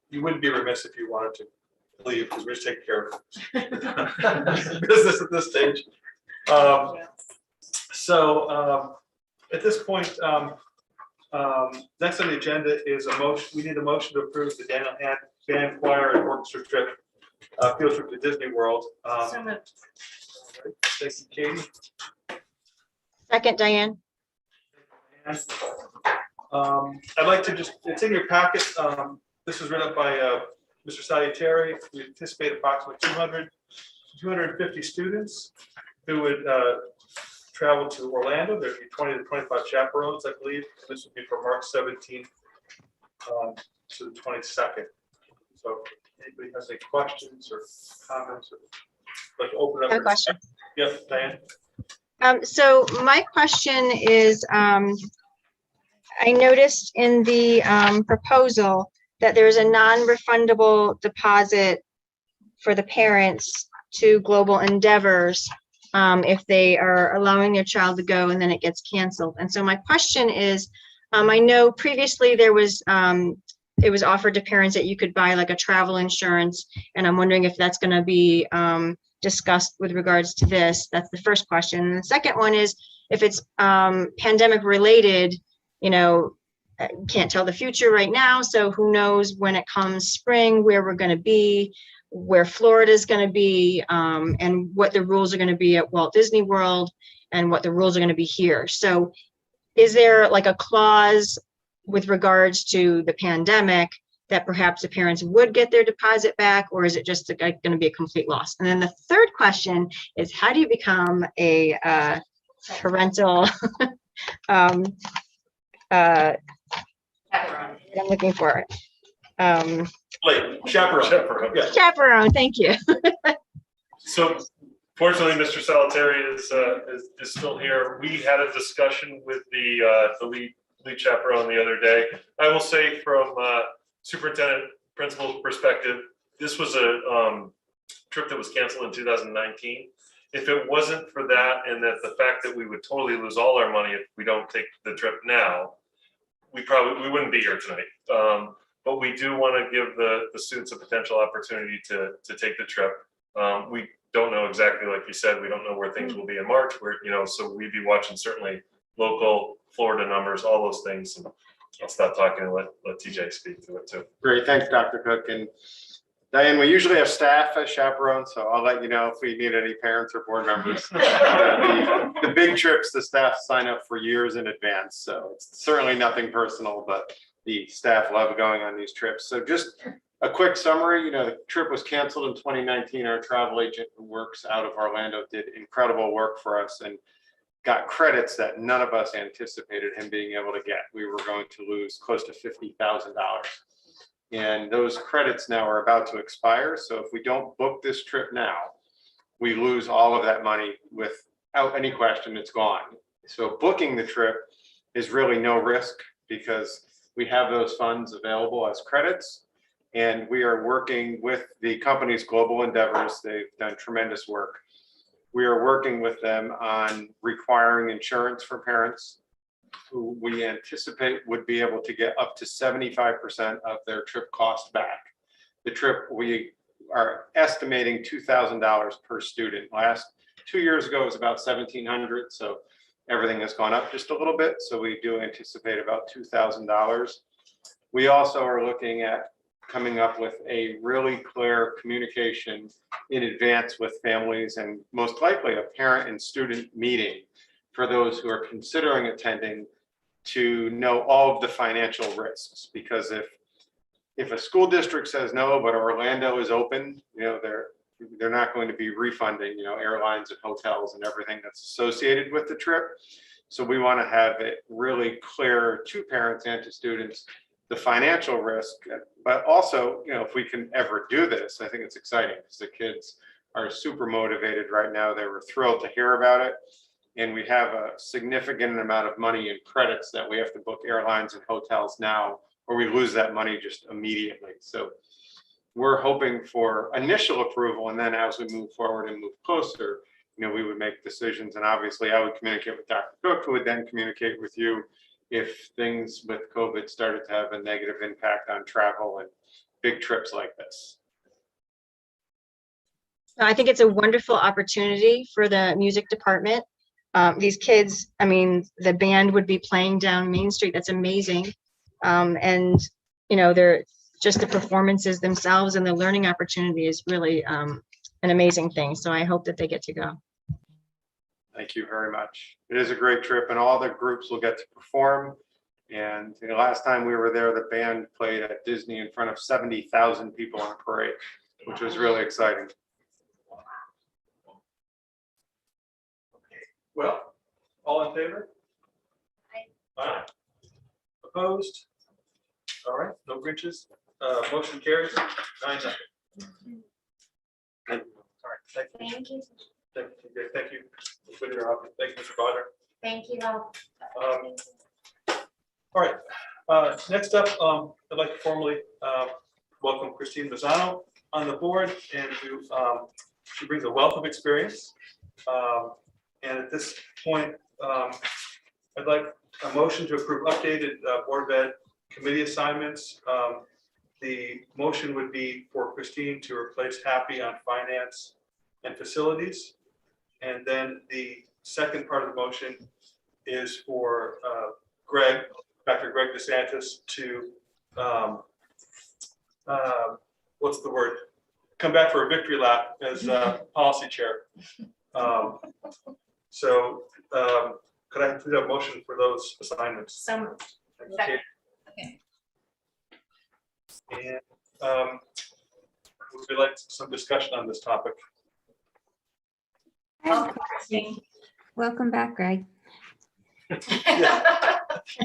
You wouldn't be remiss if you wanted to leave because we're just taking care of business at this stage. At this point, next on the agenda is a motion. We need a motion to approve the Daniel Hand Band Choir and Orchestra trip, field trip to Disney World. So moved. Thank you, Katie. Second, Diane. I'd like to it's in your packet. This was written up by Mr. Salutary. We anticipate approximately 250 students. who would travel to Orlando. There'd be 20 to 25 chaperones, I believe. This would be from March 17th to the 22nd. So anybody has any questions or comments, or like open up? I have a question. Yep, Diane. So my question is, I noticed in the proposal that there's a non-refundable deposit for the parents to Global Endeavors if they are allowing their child to go and then it gets canceled. And so my question is, I know previously there was, it was offered to parents that you could buy like a travel insurance, and I'm wondering if that's going to be discussed with regards to this. That's the first question. And the second one is, if it's pandemic related, you know, can't tell the future right now, so who knows when it comes spring, where we're going to be, where Florida is going to be, and what the rules are going to be at Walt Disney World and what the rules are going to be here. So is there like a clause with regards to the pandemic that perhaps the parents would get their deposit back, or is it just going to be a complete loss? And then the third question is, how do you become a parental I'm looking for it. Like chaperone. Yeah. Chaperone, thank you. So fortunately, Mr. Solitari is still here. We had a discussion with the lead chaperone the other day. I will say from superintendent principal's perspective, this was a trip that was canceled in 2019. If it wasn't for that, and that the fact that we would totally lose all our money if we don't take the trip now, we wouldn't be here tonight. But we do want to give the students a potential opportunity to take the trip. We don't know exactly, like you said, we don't know where things will be in March, where, you know, so we'd be watching certainly local Florida numbers, all those things. And I'll stop talking and let TJ speak to it too. Great, thanks, Dr. Cook. And Diane, we usually have staff as chaperones, so I'll let you know if we need any parents or board members. The big trips, the staff sign up for years in advance, so it's certainly nothing personal, but the staff love going on these trips. So just a quick summary, you know, the trip was canceled in 2019. Our travel agent who works out of Orlando did incredible work for us and got credits that none of us anticipated him being able to get. We were going to lose close to $50,000. And those credits now are about to expire. So if we don't book this trip now, we lose all of that money without any question, it's gone. So booking the trip is really no risk because we have those funds available as credits. And we are working with the company's Global Endeavors. They've done tremendous work. We are working with them on requiring insurance for parents who we anticipate would be able to get up to 75% of their trip cost back. The trip, we are estimating $2,000 per student. Last 2 years ago, it was about $1,700. So everything has gone up just a little bit. So we do anticipate about $2,000. We also are looking at coming up with a really clear communication in advance with families, and most likely a parent and student meeting for those who are considering attending, to know all of the financial risks. Because if a school district says no, but Orlando is open, you know, they're not going to be refunding, you know, airlines and hotels and everything that's associated with the trip. So we want to have it really clear to parents and to students the financial risk, but also, you know, if we can ever do this, I think it's exciting because the kids are super motivated right now. They were thrilled to hear about it. And we have a significant amount of money in credits that we have to book airlines and hotels now, or we lose that money just immediately. So we're hoping for initial approval, and then as we move forward and move closer, you know, we would make decisions. And obviously I would communicate with Dr. Cook, who would then communicate with you if things with COVID started to have a negative impact on travel and big trips like this. I think it's a wonderful opportunity for the music department. These kids, I mean, the band would be playing down Main Street. That's amazing. And, you know, they're just the performances themselves, and the learning opportunity is really an amazing thing. So I hope that they get to go. Thank you very much. It is a great trip, and all the groups will get to perform. And you know, last time we were there, the band played at Disney in front of 70,000 people on a parade, which was really exciting. Well, all in favor? Aye. Opposed? All right, no Grinches. Motion carries 9-0. All right, thank you. Thank you. Thank you for your help. Thank you, Mr. Bonner. Thank you all. All right, next up, I'd like to formally welcome Christine Mazzano on the board, and who she brings a wealth of experience. And at this point, I'd like a motion to approve updated Board of Ed committee assignments. The motion would be for Christine to replace Happy on finance and facilities. And then the second part of the motion is for Dr. Greg DeSantis to, what's the word? Come back for a victory lap as policy chair. Could I include a motion for those assignments? So moved. Okay. And would we like some discussion on this topic? Welcome back, Greg.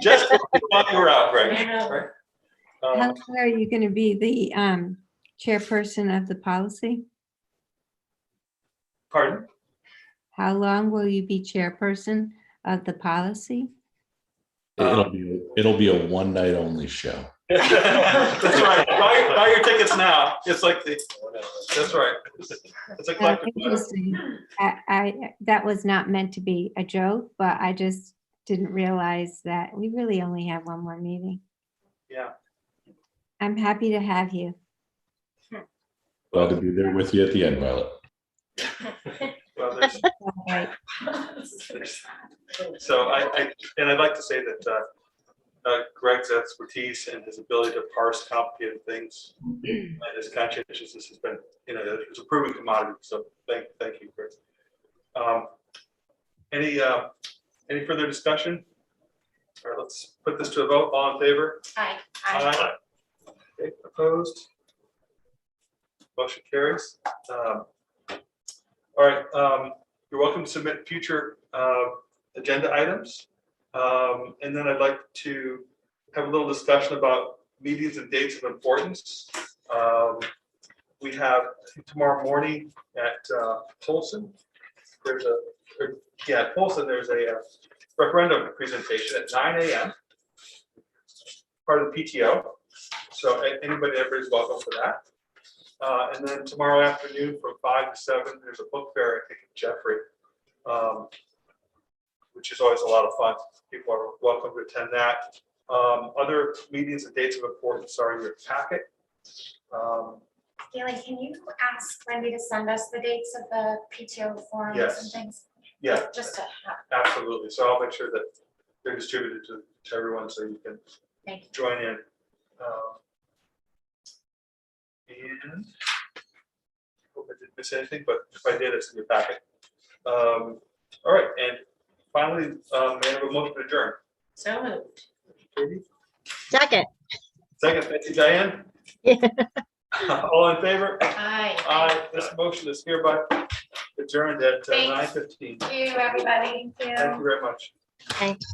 Just while you were out, Greg. Right? How long are you going to be the chairperson of the policy? Pardon? How long will you be chairperson of the policy? It'll be a one night only show. That's right. Buy your tickets now. It's like that's right. It's a collective. Interesting. That was not meant to be a joke, but I just didn't realize that we really only have one more meeting. Yeah. I'm happy to have you. Glad to be there with you at the end, Violet. Well, so I'd like to say that Greg's expertise and his ability to parse complicated things and his conscientiousness has been, it's a proven commodity. So thank you, Greg. Any further discussion? All right, let's put this to a vote. All in favor? Aye. Aye. Okay, opposed? Motion carries. All right, you're welcome to submit future agenda items. And then I'd like to have a little discussion about meetings and dates of importance. We have tomorrow morning at Polson. There's a referendum presentation at 9 a.m. part of the PTO. So everybody's welcome for that. And then tomorrow afternoon from 5 to 7, there's a book fair, I think, in Jeffrey, which is always a lot of fun. People are welcome to attend that. Other meetings and dates of importance are in your packet. Galen, can you ask Wendy to send us the dates of the PTO forums Yes. and things? Yeah, Just to have. absolutely. So I'll make sure that they're distributed to everyone so you can Thank you. join in. And hope I didn't miss anything, but if I did, it's in your packet. All right, and finally, may I have a motion to adjourn? So moved. Katie? Second. Second, thank you, Diane. All in favor? Aye. Aye. This motion is hereby adjourned at Thanks. 9:15. Thank you, everybody. Thank you very much. Thanks.